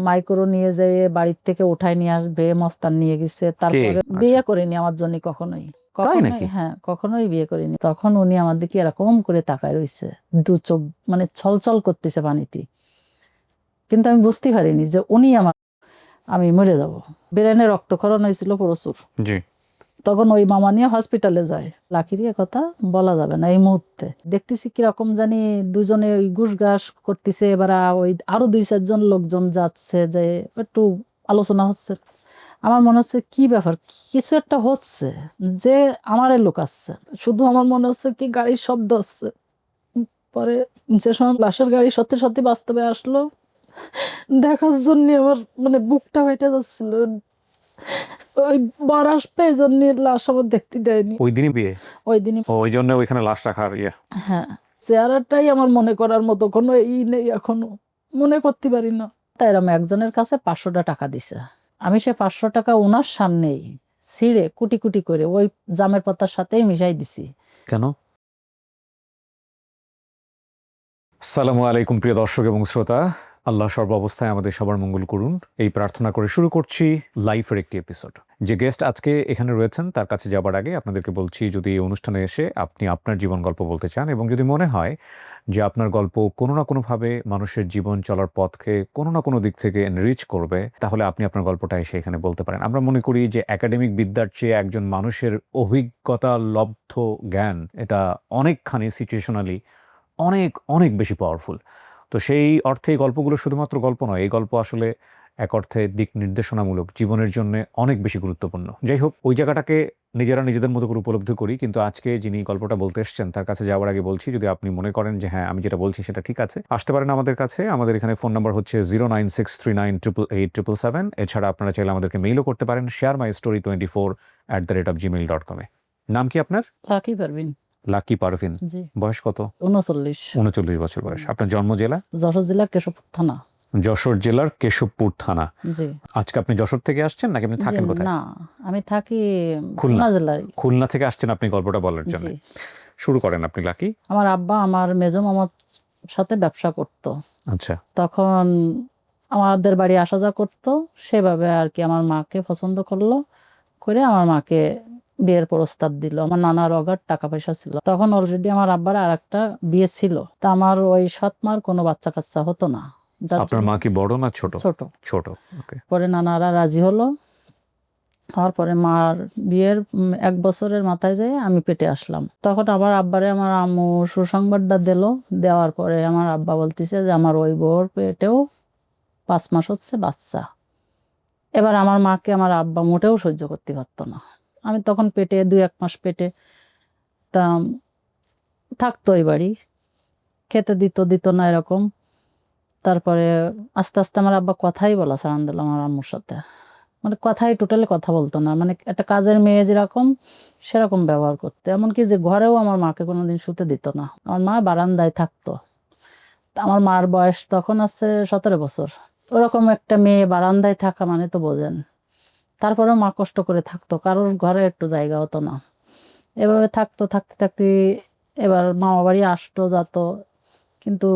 Micro নিয়ে যেয়ে বাড়ির থেকে উঠায় নিয়ে আসবে, মস্তান নিয়ে গেছে। তারপরে বিয়ে করিনি আমার জন্য কখনোই, হ্যাঁ কখনোই বিয়ে করিনি। তখন উনি আমার দিকে এরকম করে তাকায় রইছে, দু চোখ মানে ছলছল করতেছে পানিতে। কিন্তু আমি বুঝতে পারিনি যে উনি আমি মরে যাব। ব্রেনে রক্তক্ষরণ হয়েছিল প্রচুর। তখন ওই মামা নিয়ে হসপিটালে যায়। লাকিরি কথা বলা যাবে না এই মুহূর্তে। দেখতেছি কিরকম জানি দুজনে ওই ঘুষ ঘাস করতেছে। এবার ওই আরো 2-4 জন লোকজন যাচ্ছে, যে একটু আলোচনা হচ্ছে। আমার মনে হচ্ছে কি ব্যাপার, কিছু একটা হচ্ছে, যে আমারে লোক আসছে। শুধু আমার মনে হচ্ছে কি গাড়ির শব্দ হচ্ছে। পরে যে সময় লাশের গাড়ি সত্যি সত্যি বাস্তবে আসলো, দেখার জন্য আমার মানে বুকটা ফেটে যাচ্ছিল। ওই বর আসবে এই জন্য লাশ আমার দেখতে দেয়নি। ওই দিনই বিয়ে? ওই দিনই। ওই জন্য ওইখানে লাশ রাখার হ্যাঁ, চেহারাটাই আমার মনে করার মতো কোনো নেই, এখনো মনে করতে পারি না। তাই আমি একজনের কাছে 500টা টাকা দিছে। আমি সে 500 টাকা ওনার সামনেই ছিঁড়ে কুটি কুটি করে ওই জামের পাতার সাথেই মিশাই দিছি। কেন? আসসালামু আলাইকুম প্রিয় দর্শক এবং শ্রোতা, আল্লাহ সর্বাবস্থায় আমাদের সবার মঙ্গল করুন এই প্রার্থনা করে শুরু করছি লাইফের একটি এপিসোড। যে গেস্ট আজকে এখানে রয়েছেন তার কাছে যাবার আগে আপনাদেরকে বলছি, যদি এই অনুষ্ঠানে এসে আপনি আপনার জীবন গল্প বলতে চান এবং যদি মনে হয় যে আপনার গল্প কোনো না কোনোভাবে মানুষের জীবন চলার পথকে কোনো না কোনো দিক থেকে এনরিচ করবে, তাহলে আপনি আপনার গল্পটা এসে এখানে বলতে পারেন। আমরা মনে করি যে একাডেমিক বিদ্যার চেয়ে একজন মানুষের অভিজ্ঞতা লব্ধ জ্ঞান এটা অনেকখানি সিচুয়েশনালি অনেক অনেক বেশি পাওয়ারফুল। তো সেই অর্থে এই গল্পগুলো শুধুমাত্র গল্প নয়, এই গল্প আসলে এক অর্থে দিক নির্দেশনামূলক, জীবনের জন্য অনেক বেশি গুরুত্বপূর্ণ। যাই হোক, ওই জায়গাটাকে নিজেরা নিজেদের মতো করে উপলব্ধি করি। কিন্তু আজকে যিনি গল্পটা বলতে এসছেন তার কাছে যাওয়ার আগে বলছি, যদি আপনি মনে করেন যে হ্যাঁ আমি যেটা বলছি সেটা ঠিক আছে, আসতে পারেন আমাদের কাছে। আমাদের এখানে ফোন নাম্বার হচ্ছে 09639888877। এছাড়া আপনারা চাইলে আমাদেরকে মেইলও করতে পারেন sharemystory24@gmail.com। নাম কি আপনার? লাকি পারভিন। লাকি পারভিন। জি। বয়স কত? 39। 39 বছর বয়স। আপনার জন্ম জেলা? যশোর জেলা কেশবপুর থানা। যশোর জেলার কেশবপুর থানা। জি। আজকে আপনি যশোর থেকে আসছেন নাকি আপনি থাকেন কোথায়? না, আমি থাকি খুলনা জেলায়। খুলনা থেকে আসছেন আপনি গল্পটা বলার জন্য। শুরু করেন আপনি লাকি। আমার আব্বা আমার মেজো মামার সাথে ব্যবসা করতো। আচ্ছা। তখন আমাদের বাড়ি আসা যাওয়া করতো, সেভাবে আর কি আমার মাকে পছন্দ করলো, করে আমার মাকে বিয়ের প্রস্তাব দিল। আমার নানার অগাধ টাকা পয়সা ছিল তখন, অলরেডি আমার আব্বার আরেকটা বিয়ে ছিল। তা আমার ওই সৎ মার কোনো বাচ্চা কাচ্চা হতো না। আপনার মা কি বড় না ছোট? ছোট। ছোট। পরে নানারা রাজি হলো। হওয়ার পরে মার বিয়ের 1 বছরের মাথায় যেয়ে আমি পেটে আসলাম। তখন আবার আব্বারে আমার আম্মু সুসংবাদটা দিল। দেওয়ার পরে আমার আব্বা বলতেছে যে আমার ওই বউর পেটেও 5 মাস হচ্ছে বাচ্চা। এবার আমার মাকে আমার আব্বা মোটেও সহ্য করতে পারতো না। আমি তখন পেটে 2-1 মাস পেটে তা থাকতো এই বাড়ি, খেতে দিত না এরকম। তারপরে আস্তে আস্তে আমার আব্বা কথাই বলা ছাড়ান দিল আমার আম্মুর সাথে। মানে কথাই টোটালি কথা বলতো না, মানে একটা কাজের মেয়ে যেরকম সেরকম ব্যবহার করতো। এমনকি যে ঘরেও আমার মাকে কোনোদিন শুতে দিত না। আমার মা বারান্দায় থাকতো। আমার মার বয়স তখন আছে 17 বছর। ওরকম একটা মেয়ে বারান্দায় থাকা মানে তো বোঝেন। তারপরেও মা কষ্ট করে থাকতো, কারোর ঘরে একটু জায়গা হতো না। এভাবে থাকতে থাকতে এবার মামা বাড়ি আসতো যেত, কিন্তু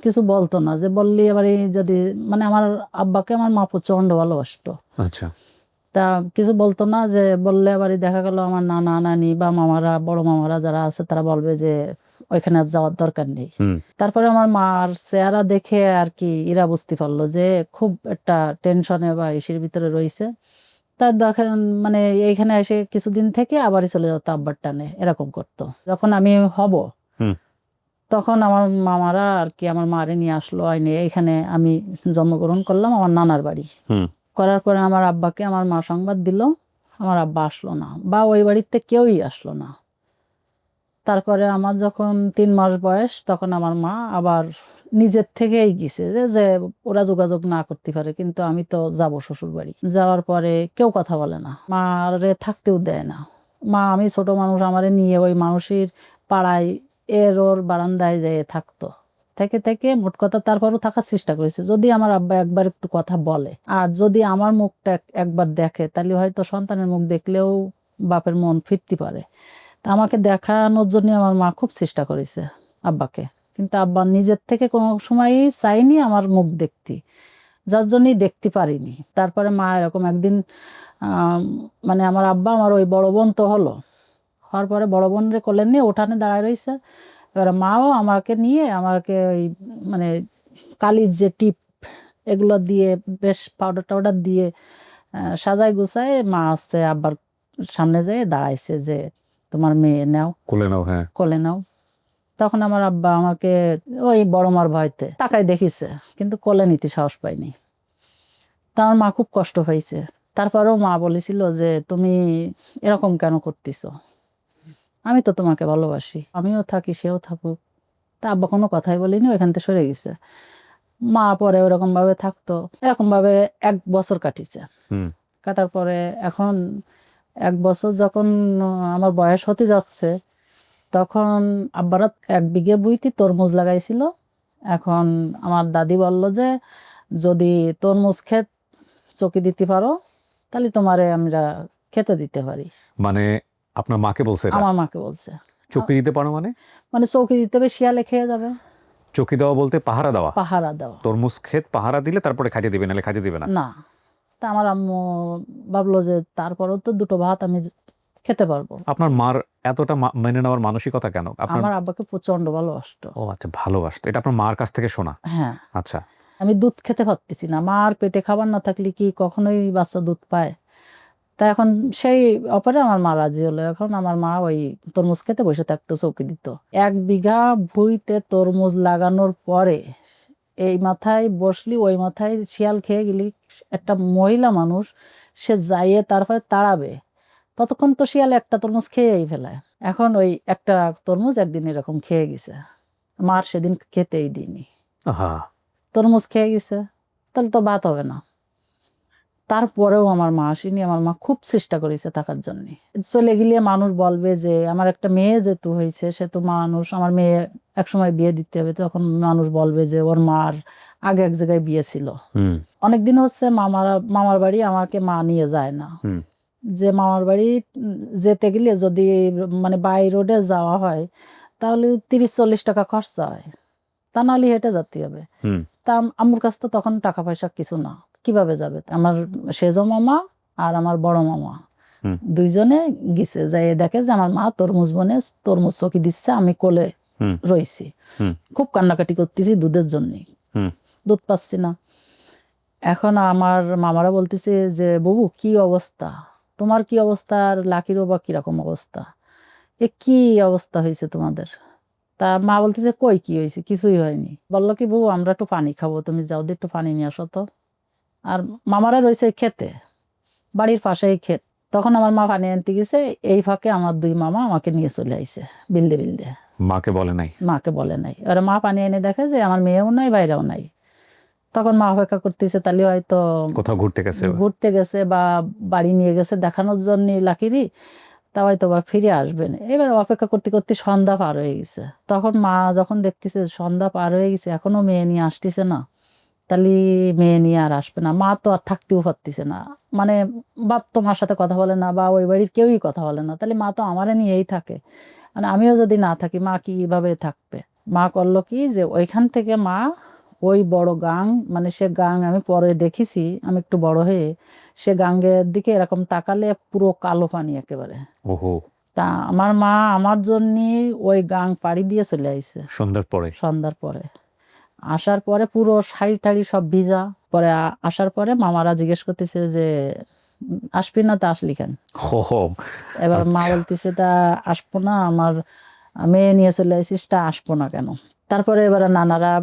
কিছু বলতো না। যে বললি এবার যদি মানে আমার আব্বাকে আমার মা প্রচন্ড ভালোবাসতো। আচ্ছা। তা কিছু বলতো না, যে বললে আবারই দেখা গেল আমার নানা নানি বা মামারা, বড় মামারা যারা আছে তারা বলবে যে ওইখানে আর যাওয়ার দরকার নেই। তারপরে আমার মার চেহারা দেখে আর কি এরা বুঝতে পারলো যে খুব একটা টেনশনে বা ইসের ভিতরে রয়েছে। তার দেখেন মানে এইখানে এসে কিছুদিন থেকে আবারই চলে যেত আব্বার টানে, এরকম করতো। যখন আমি হব তখন আমার মামারা আর কি আমার মারে নিয়ে আসলো আইনে। এখানে আমি জন্মগ্রহণ করলাম আমার নানার বাড়ি। করার পরে আমার আব্বাকে আমার মা সংবাদ দিল, আমার আব্বা আসলো না, বা ওই বাড়িতে কেউই আসলো না। তারপরে আমার যখন 3 মাস বয়স তখন আমার মা আবার নিজের থেকেই গেছে, যে ওরা যোগাযোগ না করতে পারে, কিন্তু আমি তো যাব শ্বশুর বাড়ি। যাওয়ার পরে কেউ কথা বলে না, মারে থাকতেও দেয় না। মা, আমি ছোট মানুষ, আমারে নিয়ে ওই মানুষের পাড়ায় ওর বারান্দায় যেয়ে থাকতো। থেকে থেকে মোট কথা তারপরও থাকার চেষ্টা করেছে। যদি আমার আব্বা একবার একটু কথা বলে আর যদি আমার মুখটা একবার দেখে, তাহলে হয়তো সন্তানের মুখ দেখলেও বাপের মন ফিরতে পারে। তা আমাকে দেখানোর জন্য আমার মা খুব চেষ্টা করেছে আব্বাকে, কিন্তু আব্বা নিজের থেকে কোনো সময়ই চাইনি আমার মুখ দেখতে। যার জন্যই দেখতে পারিনি। তারপরে মা এরকম একদিন মানে আমার আব্বা আমার ওই বড় বোন তো হওয়ার পরে বড় বোনরে কোলে নিয়ে উঠানে দাঁড়ায় রয়েছে। এবার মাও আমাকে নিয়ে আমাকে ওই মানে কালির যে টিপ এগুলো দিয়ে বেশ পাউডার টাউডার দিয়ে সাজায় গুছায় মা আসছে আব্বার সামনে যেয়ে দাঁড়াইছে যে তোমার মেয়ে নাও, কোলে নাও। হ্যাঁ, কোলে নাও। তখন আমার আব্বা আমাকে ওই বড় মার ভয়তে তাকায় দেখিছে, কিন্তু কোলে নিতে সাহস পাইনি। তা আমার মা খুব কষ্ট পাইছে। তারপরেও মা বলেছিল যে তুমি এরকম কেন করতেছো, আমি তো তোমাকে ভালোবাসি, আমিও থাকি সেও থাকুক। তা আব্বা কোনো কথাই বলিনি, ওইখান থেকে সরে গেছে। মা পরে ওরকম ভাবে থাকতো, এরকম ভাবে 1 বছর কাটিছে। কাটার পরে এখন 1 বছর যখন আমার বয়স হতে যাচ্ছে, তখন আব্বারা 1 বিঘে বুইতে তরমুজ লাগাইছিল। এখন আমার দাদি বলল যে যদি তরমুজ ক্ষেত চকি দিতে পারো তাহলে তোমারে আমরা খেতে দিতে পারি। মানে আপনার মাকে বলছে এটা? আমার মাকে বলছে। চকি দিতে পারো মানে? মানে চৌকি দিতে হবে, শিয়ালে খেয়ে যাবে। চকি দেওয়া বলতে পাহারা দেওয়া? পাহারা দেওয়া। তরমুজ ক্ষেত পাহারা দিলে তারপরে খাইতে দিবে, নাহলে খাইতে দিবে না? না। তা আমার আম্মু ভাবলো যে তারপরেও তো 2টো ভাত আমি খেতে পারবো। আপনার মার এতটা মেনে নেওয়ার মানসিকতা কেন? আপনার আমার আব্বাকে প্রচন্ড ভালোবাসতো। ও আচ্ছা, ভালোবাসতো। এটা আপনার মার কাছ থেকে শোনা? হ্যাঁ। আচ্ছা। আমি দুধ খেতে পারতেছি না, মার পেটে খাবার না থাকলে কি কখনোই বাচ্চা দুধ পায়? তা এখন সেই অপরে আমার মা রাজি হলো। এখন আমার মা ওই তরমুজ খেতে বসে থাকতো, চৌকি দিত। 1 বিঘা ভুঁইতে তরমুজ লাগানোর পরে এই মাথায় বসলি ওই মাথায় শিয়াল খেয়ে গেলি, একটা মহিলা মানুষ সে যাইয়ে তারপরে তাড়াবে, ততক্ষণ তো শিয়াল একটা তরমুজ খেয়েই ফেলায়। এখন ওই একটা তরমুজ একদিন এরকম খেয়ে গেছে, মার সেদিন খেতেই দিইনি। তরমুজ খেয়ে গেছে, তাহলে তো ভাত হবে না। তারপরেও আমার মা আসেনি। আমার মা খুব চেষ্টা করেছে থাকার জন্য। চলে গেলে মানুষ বলবে যে আমার একটা মেয়ে যেহেতু হয়েছে, সে তো মানুষ, আমার মেয়ে একসময় বিয়ে দিতে হবে, তখন মানুষ বলবে যে ওর মার আগে এক জায়গায় বিয়ে ছিল। অনেকদিন হচ্ছে মামার বাড়ি আমাকে মা নিয়ে যায় না। যে মামার বাড়ি যেতে গেলে যদি মানে বাই রোডে যাওয়া হয় তাহলে 30-40 টাকা খরচা হয়, তা নাহলে হেঁটে যেতে হবে। তা আম্মুর কাছে তো তখন টাকা পয়সা কিছু না, কিভাবে যাবে? আমার সেজ মামা আর আমার বড় মামা দুইজনে গেছে, যাই দেখে যে আমার মা তরমুজ বনে তরমুজ চকি দিচ্ছে, আমি কোলে রইছি, খুব কান্নাকাটি করতেছি দুধের জন্য, দুধ পাচ্ছি না। এখন আমার মামারা বলতেছে যে বাবু কি অবস্থা, তোমার কি অবস্থা, আর লাকিরও বা কিরকম অবস্থা, এ কি অবস্থা হয়েছে তোমাদের? তা মা বলতেছে কই কি হয়েছে, কিছুই হয়নি। বললো কি বউ আমরা একটু পানি খাবো, তুমি যাও দিয়ে একটু পানি নিয়ে আসো তো। আর মামারা রয়েছে ক্ষেতে, বাড়ির পাশেই ক্ষেত। তখন আমার মা পানি আনতে গেছে, এই ফাঁকে আমার 2 মামা আমাকে নিয়ে চলে আইছে বিলদে বিলদে। মাকে বলে নাই? মাকে বলে নাই। এবার মা পানি এনে দেখে যে আমার মেয়েও নাই বাইরেও নাই। তখন মা অপেক্ষা করতেছে, তাহলে হয়তো কোথাও ঘুরতে গেছে বা বাড়ি নিয়ে গেছে দেখানোর জন্য লাকিরি, তা হয়তো বা ফিরে আসবেন। এবার অপেক্ষা করতে করতে সন্ধ্যা পার হয়ে গেছে। তখন মা যখন দেখতেছে সন্ধ্যা পার হয়ে গেছে এখনো মেয়ে নিয়ে আসতেছে না, তাহলে মেয়ে নিয়ে আর আসবে না। মা তো আর থাকতেও পারতেছে না, মানে বাপ তো মার সাথে কথা বলে না বা ওই বাড়ির কেউই কথা বলে না, তাহলে মা তো আমারে নিয়েই থাকে। মানে আমিও যদি না থাকি মা কিভাবে থাকবে? মা করলো কি যে ওইখান থেকে মা ওই বড় গাং, মানে সে গাং আমি পরে দেখেছি, আমি একটু বড় হয়ে, সে গাঙ্গের দিকে এরকম তাকালে পুরো কালো পানি একেবারে। তা আমার মা আমার জন্য ওই গাং পাড়ি দিয়ে চলে আইছে সন্ধ্যার পরে। আসার পরে পুরো শাড়ি টাড়ি সব ভিজা। পরে আসার পরে মামারা জিজ্ঞেস করতেছে যে আসবি না, তা আসলি কেন? এবার মা বলতেছে তা আসবো না, আমার মেয়ে নিয়ে চলে আসিস, তা আসবো না কেন? তারপরে এবার নানারা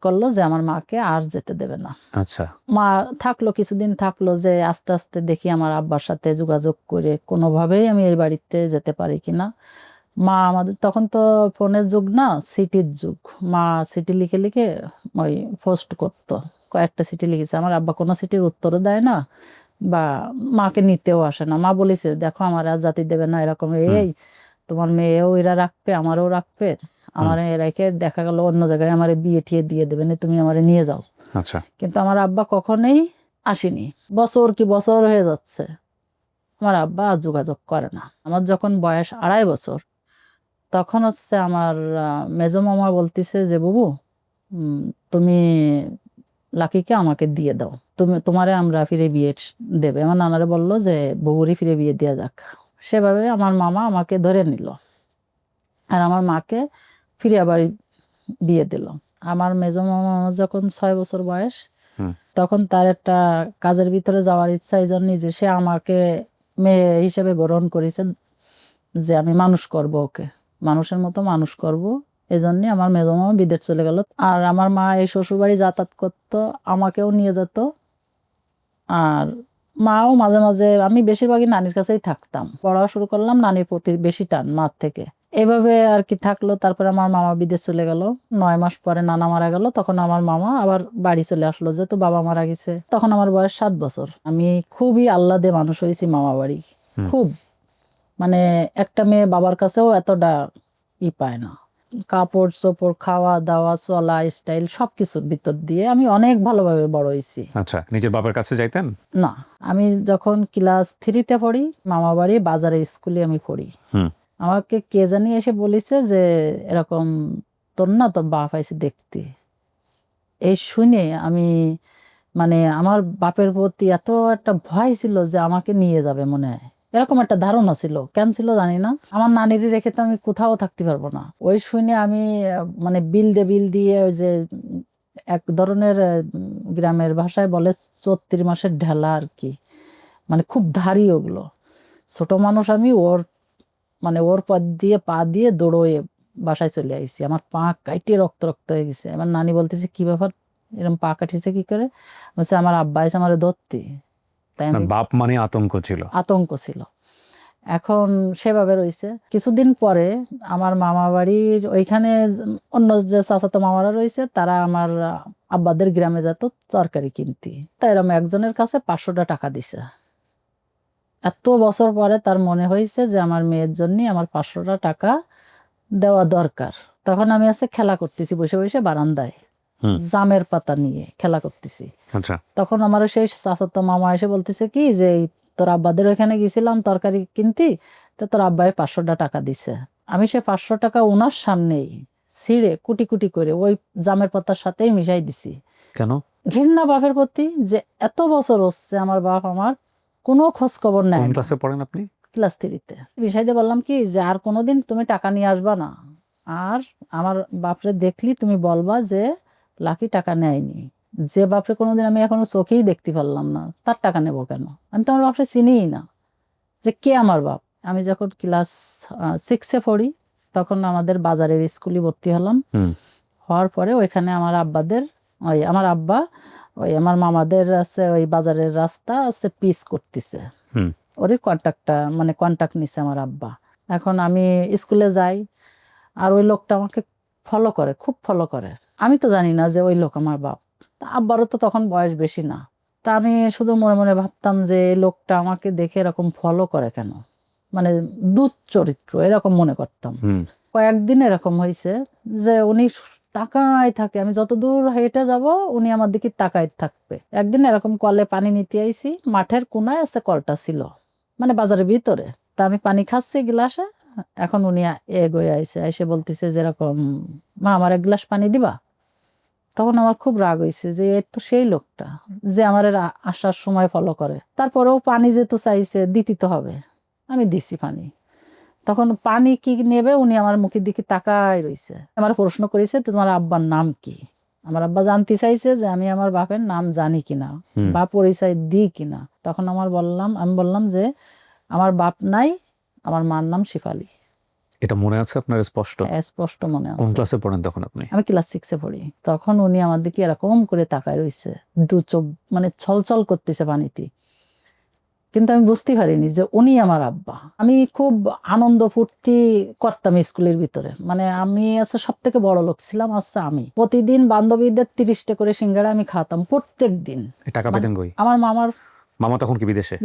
করলো যে আমার মাকে আর যেতে দেবে না। আচ্ছা। মা থাকলো, কিছুদিন থাকলো, যে আস্তে আস্তে দেখি আমার আব্বার সাথে যোগাযোগ করে কোনোভাবেই আমি এই বাড়িতে যেতে পারি কিনা। মা আমাদের তখন তো ফোনের যুগ না, সিটির যুগ। মা সিটি লিখে লিখে ওই পোস্ট করতো, কয়েকটা সিটি লিখেছে। আমার আব্বা কোনো সিটির উত্তরও দেয় না বা মাকে নিতেও আসে না। মা বলেছে দেখো আমার আর জাতি দেবে না, এরকম এই তোমার মেয়েও এরা রাখবে, আমারও রাখবে, আমার রেখে দেখা গেল অন্য জায়গায় আমার বিয়ে ঠিয়ে দিয়ে দেবে না, তুমি আমারে নিয়ে যাও। আচ্ছা। কিন্তু আমার আব্বা কখনোই আসেনি। বছর কি বছর হয়ে যাচ্ছে, আমার আব্বা যোগাযোগ করে না। আমার যখন বয়স 2.5 বছর, তখন হচ্ছে আমার মেজো মামা বলতেছে যে বাবু তুমি লাকিকে আমাকে দিয়ে দাও, তোমারে আমরা ফিরে বিয়ে দেবে। আমার নানারে বললো যে বউরি ফিরে বিয়ে দেওয়া যাক। সেভাবে আমার মামা আমাকে ধরে নিল আর আমার মাকে ফিরে আবার বিয়ে দিল। আমার মেজো মামা যখন 6 বছর বয়স, তখন তার একটা কাজের ভিতরে যাওয়ার ইচ্ছা, এই জন্য যে সে আমাকে মেয়ে হিসেবে গ্রহণ করেছে, যে আমি মানুষ করব, ওকে মানুষের মতো মানুষ করব। এই জন্যে আমার মেজো মামা বিদেশ চলে গেল। আর আমার মা এই শ্বশুরবাড়ি যাতায়াত করতো, আমাকেও নিয়ে যেত। আর মাও মাঝে মাঝে, আমি বেশিরভাগই নানির কাছেই থাকতাম। পড়া শুরু করলাম, নানির প্রতি বেশি টান মার থেকে। এভাবে আর কি থাকলো। তারপরে আমার মামা বিদেশ চলে গেল। 9 মাস পরে নানা মারা গেল। তখন আমার মামা আবার বাড়ি চলে আসলো, যেহেতু বাবা মারা গেছে। তখন আমার বয়স 7 বছর। আমি খুবই আহ্লাদে মানুষ হয়েছি মামা বাড়ি। খুব, মানে একটা মেয়ে বাবার কাছেও এতটা পায় না। কাপড় চোপড়, খাওয়া দাওয়া, চলা স্টাইল সবকিছুর ভিতর দিয়ে আমি অনেক ভালোভাবে বড় হয়েছি। আচ্ছা, নিজের বাবার কাছে যাইতেন না? আমি যখন ক্লাস 3-তে পড়ি, মামা বাড়ি বাজারে স্কুলে আমি পড়ি। আমাকে কে জানি এসে বলেছে যে এরকম তোর না, তোর বাপ আইছে দেখতে। এই শুনে আমি, মানে আমার বাপের প্রতি এত একটা ভয় ছিল যে আমাকে নিয়ে যাবে মনে হয়, এরকম একটা ধারণা ছিল। কেন ছিল জানি না। আমার নানির রেখে তো আমি কোথাও থাকতে পারবো না। ওই শুনে আমি মানে বিল দিয়ে ওই যে এক ধরনের গ্রামের ভাষায় বলে 34 মাসের ঢেলা আর কি, মানে খুব ধারী ওগুলো। ছোট মানুষ আমি, ওর পা দিয়ে দৌড়য়ে বাসায় চলে আইছি। আমার পা কাইটে রক্ত রক্ত হয়ে গেছে। আমার নানি বলতেছে কি ব্যাপার, এরকম পা কাটিছে কি করে? বলছে আমার আব্বা এসে আমার ধরতে। তাই আমি, বাপ মানে আতঙ্ক ছিল। আতঙ্ক ছিল। এখন সেভাবে রয়েছে। কিছুদিন পরে আমার মামা বাড়ির ওইখানে অন্য যে চাচাতো মামারা রয়েছে, তারা আমার আব্বাদের গ্রামে যেত তরকারি কিনতে। তাই এরকম একজনের কাছে 500 টাকা দিছে। এত বছর পরে তার মনে হয়েছে যে আমার মেয়ের জন্য আমার 500 টাকা দেওয়া দরকার। তখন আমি আছে খেলা করতেছি বসে বসে বারান্দায়, জামের পাতা নিয়ে খেলা করতেছি। আচ্ছা, তখন আমার সেই চাচাতো মামা এসে বলতেছে কি যে তোর আব্বাদের ওখানে গেছিলাম তরকারি কিনতে, তো তোর আব্বাই 500 টাকা দিছে। আমি সে 500 টাকা ওনার সামনেই ছিঁড়ে কুটি কুটি করে ওই জামের পাতার সাথেই মিশাই দিছি। কেন? ঘৃণা বাপের প্রতি, যে এত বছর হচ্ছে আমার বাপ আমার কোনো খোঁজ খবর নেয়। কোন ক্লাসে পড়েন আপনি? ক্লাস 3-তে। বিষাইতে বললাম কি যে আর কোনোদিন তুমি টাকা নিয়ে আসবা না, আর আমার বাপরে দেখলি তুমি বলবা যে লাকি টাকা নেয়নি। যে বাপরে কোনোদিন আমি এখনো চোখেই দেখতে পারলাম না, তার টাকা নেব কেন? আমি তো আমার বাপরে চিনিই না যে কে আমার বাপ। আমি যখন ক্লাস 6-এ পড়ি, তখন আমাদের বাজারের স্কুলে ভর্তি হলাম। হওয়ার পরে ওইখানে আমার আব্বাদের, আমার আব্বা ওই আমার মামাদের আছে ওই বাজারের রাস্তা আছে পিচ করতেছে, ওরই কন্ট্রাক্ট নিছে আমার আব্বা। এখন আমি স্কুলে যাই, আর ওই লোকটা আমাকে ফলো করে, খুব ফলো করে। আমি তো জানি না যে ওই লোক আমার বাপ। তা আব্বারও তো তখন বয়স বেশি না। তা আমি শুধু মনে মনে ভাবতাম যে এই লোকটা আমাকে দেখে এরকম ফলো করে কেন, মানে দুধ চরিত্র এরকম মনে করতাম। কয়েকদিন এরকম হয়েছে যে উনি তাকায় থাকে, আমি যত দূর হেঁটে যাব উনি আমার দিকে তাকায় থাকবে। একদিন এরকম কলে পানি নিতে আইছি, মাঠের কোনায় আছে কলটা ছিল, মানে বাজারের ভিতরে। তা আমি পানি খাচ্ছি গ্লাসে, এখন উনি এগোয়ে আইসে, এসে বলতেছে যেরকম মা আমার এক গ্লাস পানি দিবা। তখন আমার খুব রাগ হয়েছে যে এর তো সেই লোকটা যে আমার আসার সময় ফলো করে। তারপরেও পানি যেহেতু চাইছে দিতে তো হবে, আমি দিছি পানি। তখন পানি কি নেবে, উনি আমার মুখের দিকে তাকায় রইছে। আমার প্রশ্ন করেছে তোমার আব্বার নাম কি। আমার আব্বা জানতে চাইছে যে আমি আমার বাপের নাম জানি কিনা বা পরিচয় দিই কিনা। তখন আমি বললাম যে আমার বাপ নাই, আমার মার নাম শিফালি। এটা মনে আছে আপনার স্পষ্ট? স্পষ্ট মনে কোন আছে। ক্লাসে পড়েন তখন আপনি? আমি ক্লাস 6-এ পড়ি। তখন উনি আমার দিকে এরকম করে তাকায় রইছে, দু চোখ মানে ছলছল করতেছে পানিতে। কিন্তু আমি বুঝতে পারিনি যে উনি আমার আব্বা। আমি খুব আনন্দ ফুর্তি করতাম স্কুলের ভিতরে, মানে আমি সব থেকে বড় লোক ছিলাম। আমি প্রতিদিন বান্ধবীদের 30টা করে সিঙ্গাড়া আমি খাতাম প্রত্যেক দিন। টাকা পেতেন কই? আমার মামা তখন কি বিদেশে?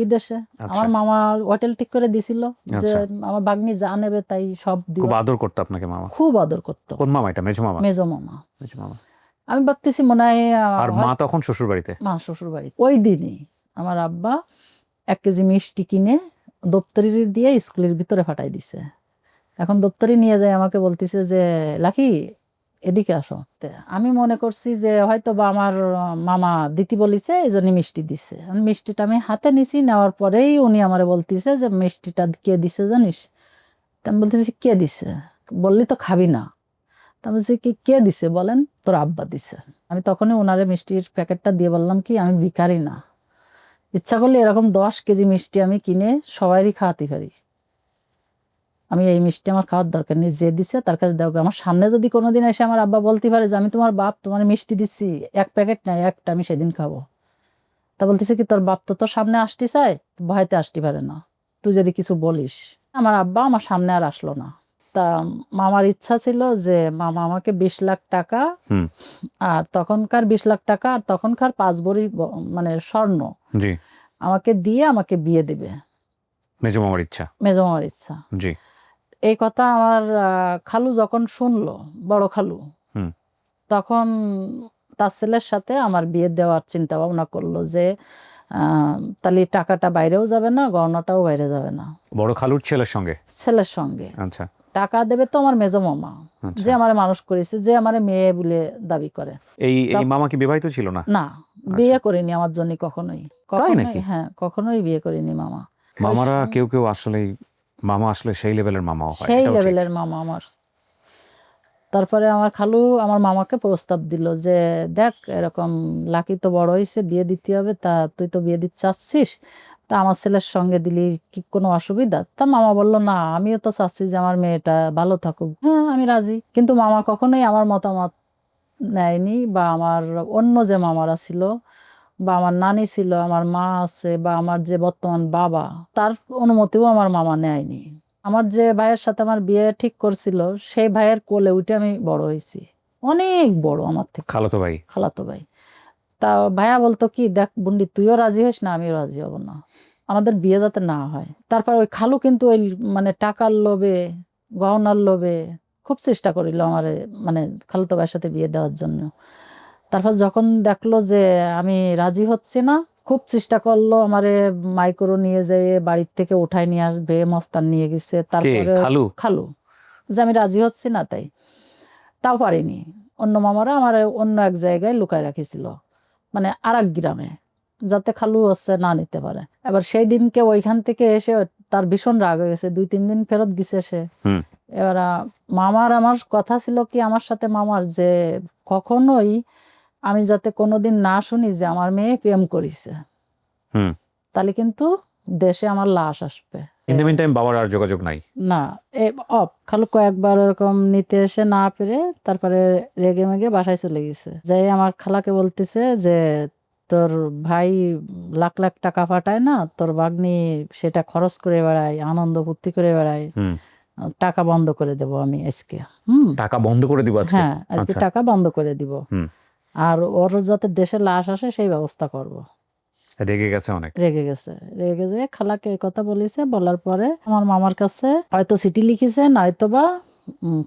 আমার মামা হোটেল ঠিক করে দিছিল যে আমার ভাগ্নি যা নেবে তাই সব দিও। খুব আদর করতো আপনাকে মামা? খুব আদর করতো। কোন মামা এটা? মেজো মামা? মেজো মামা। আমি ভাবতেছি মনে হয়। আর মা তখন শ্বশুর বাড়িতে? মা শ্বশুর বাড়ি। ওই দিনই আমার আব্বা 1 কেজি মিষ্টি কিনে দপ্তরি দিয়ে স্কুলের ভিতরে ফাটাই দিছে। এখন দপ্তরি নিয়ে যায় আমাকে বলতেছে যে লাকি এদিকে আসো। আমি মনে করছি যে হয়তো বা আমার মামা দিতি বলিছে এই জন্য মিষ্টি দিছে। মিষ্টিটা আমি হাতে নিছি, নেওয়ার পরেই উনি আমারে বলতিছে যে মিষ্টিটা কে দিছে জানিস? তা আমি বলতেছি কে দিছে? বললি তো খাবি না। তা আমি বলছি কি কে দিছে বলেন? তোর আব্বা দিছে। আমি তখনই ওনারে মিষ্টির প্যাকেটটা দিয়ে বললাম কি আমি ভিখারি না, ইচ্ছা করলে এরকম 10 কেজি মিষ্টি আমি কিনে সবাইরই খাওয়াতে পারি। আমি এই মিষ্টি আমার খাওয়ার দরকার নেই, যে দিছে তার কাছে দেওয়া। আমার সামনে যদি কোনোদিন এসে আমার আব্বা বলতে পারে যে আমি তোমার বাপ, তোমার মিষ্টি দিচ্ছি, 1 প্যাকেট নাই, একটা আমি সেদিন খাবো। তা বলতেছে কি তোর বাপ তো তোর সামনে আসতে চায়, ভয়তে আসতে পারে না, তুই যদি কিছু বলিস। আমার আব্বা আমার সামনে আর আসলো না। তা মামার ইচ্ছা ছিল যে মামা আমাকে 20 লাখ টাকা, আর তখনকার 20 লাখ টাকা আর তখনকার 5 ভরি মানে স্বর্ণ জি আমাকে দিয়ে আমাকে বিয়ে দিবে। মেজো মামার ইচ্ছা। মেজো মামার ইচ্ছা। জি এই কথা আমার খালু যখন শুনলো, বড় খালু, তখন তার ছেলের সাথে আমার বিয়ে দেওয়ার চিন্তা ভাবনা করলো যে তাহলে টাকাটা বাইরেও যাবে না, গহনাটাও বাইরে যাবে না। বড় খালুর ছেলের সঙ্গে? ছেলের সঙ্গে। আচ্ছা। টাকা দেবে তো আমার মেজো মামা, যে আমার মানুষ করেছে, যে আমার মেয়ে বলে দাবি করে। এই মামা কি বিবাহিত ছিল না? না, বিয়ে করিনি আমার জন্য কখনোই। তাই নাকি? হ্যাঁ, কখনোই বিয়ে করিনি মামা। মামারা কেউ কেউ আসলে, মামা আসলে সেই লেভেলের মামাও হয়। সেই লেভেলের মামা আমার। তারপরে আমার খালু আমার মামাকে প্রস্তাব দিল যে দেখ এরকম লাকি তো বড় হয়েছে, বিয়ে দিতে হবে, তা তুই তো বিয়ে দিতে চাচ্ছিস, তা আমার ছেলের সঙ্গে দিলি কি কোনো অসুবিধা? তা মামা বলল না, আমিও তো চাচ্ছি যে আমার মেয়েটা ভালো থাকুক, হ্যাঁ আমি রাজি। কিন্তু মামা কখনোই আমার মতামত নেয়নি, বা আমার অন্য যে মামারা ছিল, বা আমার নানি ছিল, আমার মা আছে, বা আমার যে বর্তমান বাবা, তার অনুমতিও আমার মামা নেয়নি। আমার যে ভাইয়ের সাথে আমার বিয়ে ঠিক করছিল, সেই ভাইয়ের কোলে উঠে আমি বড় হয়েছি, অনেক বড় আমার থেকে। খালাতো ভাই? খালাতো ভাই। তা ভাইয়া বলতো কি দেখ বুন্ডি, তুইও রাজি হইস না, আমিও রাজি হব না, আমাদের বিয়ে যাতে না হয়। তারপর ওই খালু কিন্তু ওই মানে টাকার লোভে, গহনার লোভে খুব চেষ্টা করিল আমার মানে খালাতো ভাইয়ের সাথে বিয়ে দেওয়ার জন্য। তারপর যখন দেখলো যে আমি রাজি হচ্ছি না, খুব চেষ্টা করলো আমারে মাইক্রো নিয়ে যেয়ে বাড়ির থেকে উঠায় নিয়ে আসবে, মস্তান নিয়ে গেছে। তারপরে খালু যে আমি রাজি হচ্ছি না, তাও পারিনি। অন্য মামারা আমার অন্য এক জায়গায় লুকায় রাখিছিল, মানে আর এক গ্রামে, যাতে খালু হচ্ছে না নিতে পারে। এবার সেই দিনকে ওইখান থেকে এসে তার ভীষণ রাগ হয়ে গেছে, 2-3 দিন ফেরত গেছে সে। এবার মামার আমার কথা ছিল কি আমার সাথে মামার, যে কখনোই আমি যাতে কোনোদিন না শুনি যে আমার মেয়ে প্রেম করেছে, তাহলে কিন্তু দেশে আমার লাশ আসবে। ইন দ্য মিন টাইম বাবার আর যোগাযোগ নাই? না, খালু কয়েকবার এরকম নিতে এসে না পেরে তারপরে রেগে মেগে বাসায় চলে গেছে। যাই আমার খালাকে বলতেছে যে তোর ভাই লাখ লাখ টাকা পাঠায় না, তোর ভাগ্নি সেটা খরচ করে বেড়ায়, আনন্দ ফুর্তি করে বেড়ায়, টাকা বন্ধ করে দেব আমি আজকে। টাকা বন্ধ করে দিব আজকে? হ্যাঁ, আজকে টাকা বন্ধ করে দিব, আর ওর যাতে দেশে লাশ আসে সেই ব্যবস্থা করব। রেগে গেছে অনেক? রেগে গেছে, রেগে যে খালাকে এই কথা বলেছে। বলার পরে আমার মামার কাছে হয়তো চিঠি লিখেছে, নয়তো বা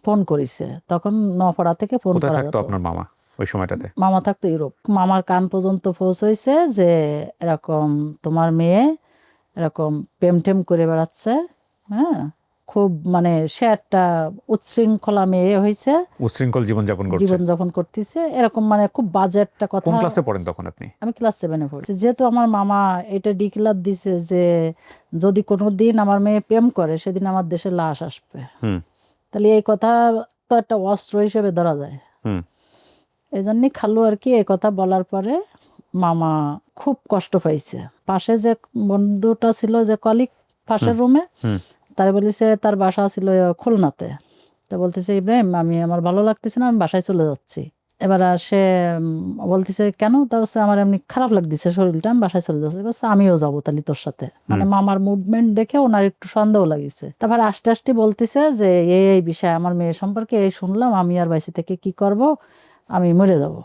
ফোন করেছে। তখন নপাড়া থেকে ফোন করা যেত। আপনার মামা ওই সময়টাতে? মামা থাকতো ইউরোপ। মামার কান পর্যন্ত পৌঁছাইছে যে এরকম তোমার মেয়ে এরকম প্রেম টেম করে বেড়াচ্ছে, হ্যাঁ, খুব মানে সে একটা উচ্ছৃঙ্খলা মেয়ে হয়েছে, উচ্ছৃঙ্খল জীবনযাপন করতেছে, এরকম মানে খুব বাজে একটা কথা। কোন ক্লাসে পড়েন তখন আপনি? আমি ক্লাস 7-এ পড়ছি। যেহেতু আমার মামা এটা ডিক্লার দিছে যে যদি কোনোদিন আমার মেয়ে প্রেম করে সেদিন আমার দেশে লাশ আসবে, তাহলে এই কথা তো একটা অস্ত্র হিসেবে ধরা যায়। এই জন্যই খালু আর কি এই কথা বলার পরে মামা খুব কষ্ট পাইছে। পাশে যে বন্ধুটা ছিল, যে কলিগ পাশের রুমে, তার বলেছে তার বাসা ছিল খুলনাতে। তা বলতেছে ইব্রাহিম আমি আমার ভালো লাগতেছে না, আমি বাসায় চলে যাচ্ছি। এবার সে বলতেছে কেন? তা বলছে আমার এমনি খারাপ লাগতেছে শরীরটা, আমি বাসায় চলে যাচ্ছি। বলছে আমিও যাবো তাহলে তোর সাথে। মানে মামার মুভমেন্ট দেখে ওনার একটু সন্দেহ লাগিছে। তারপর আস্তে আস্তে বলতেছে যে এই বিষয় আমার মেয়ে সম্পর্কে এই শুনলাম, আমি আর বাইসে থেকে কি করব, আমি মরে যাব।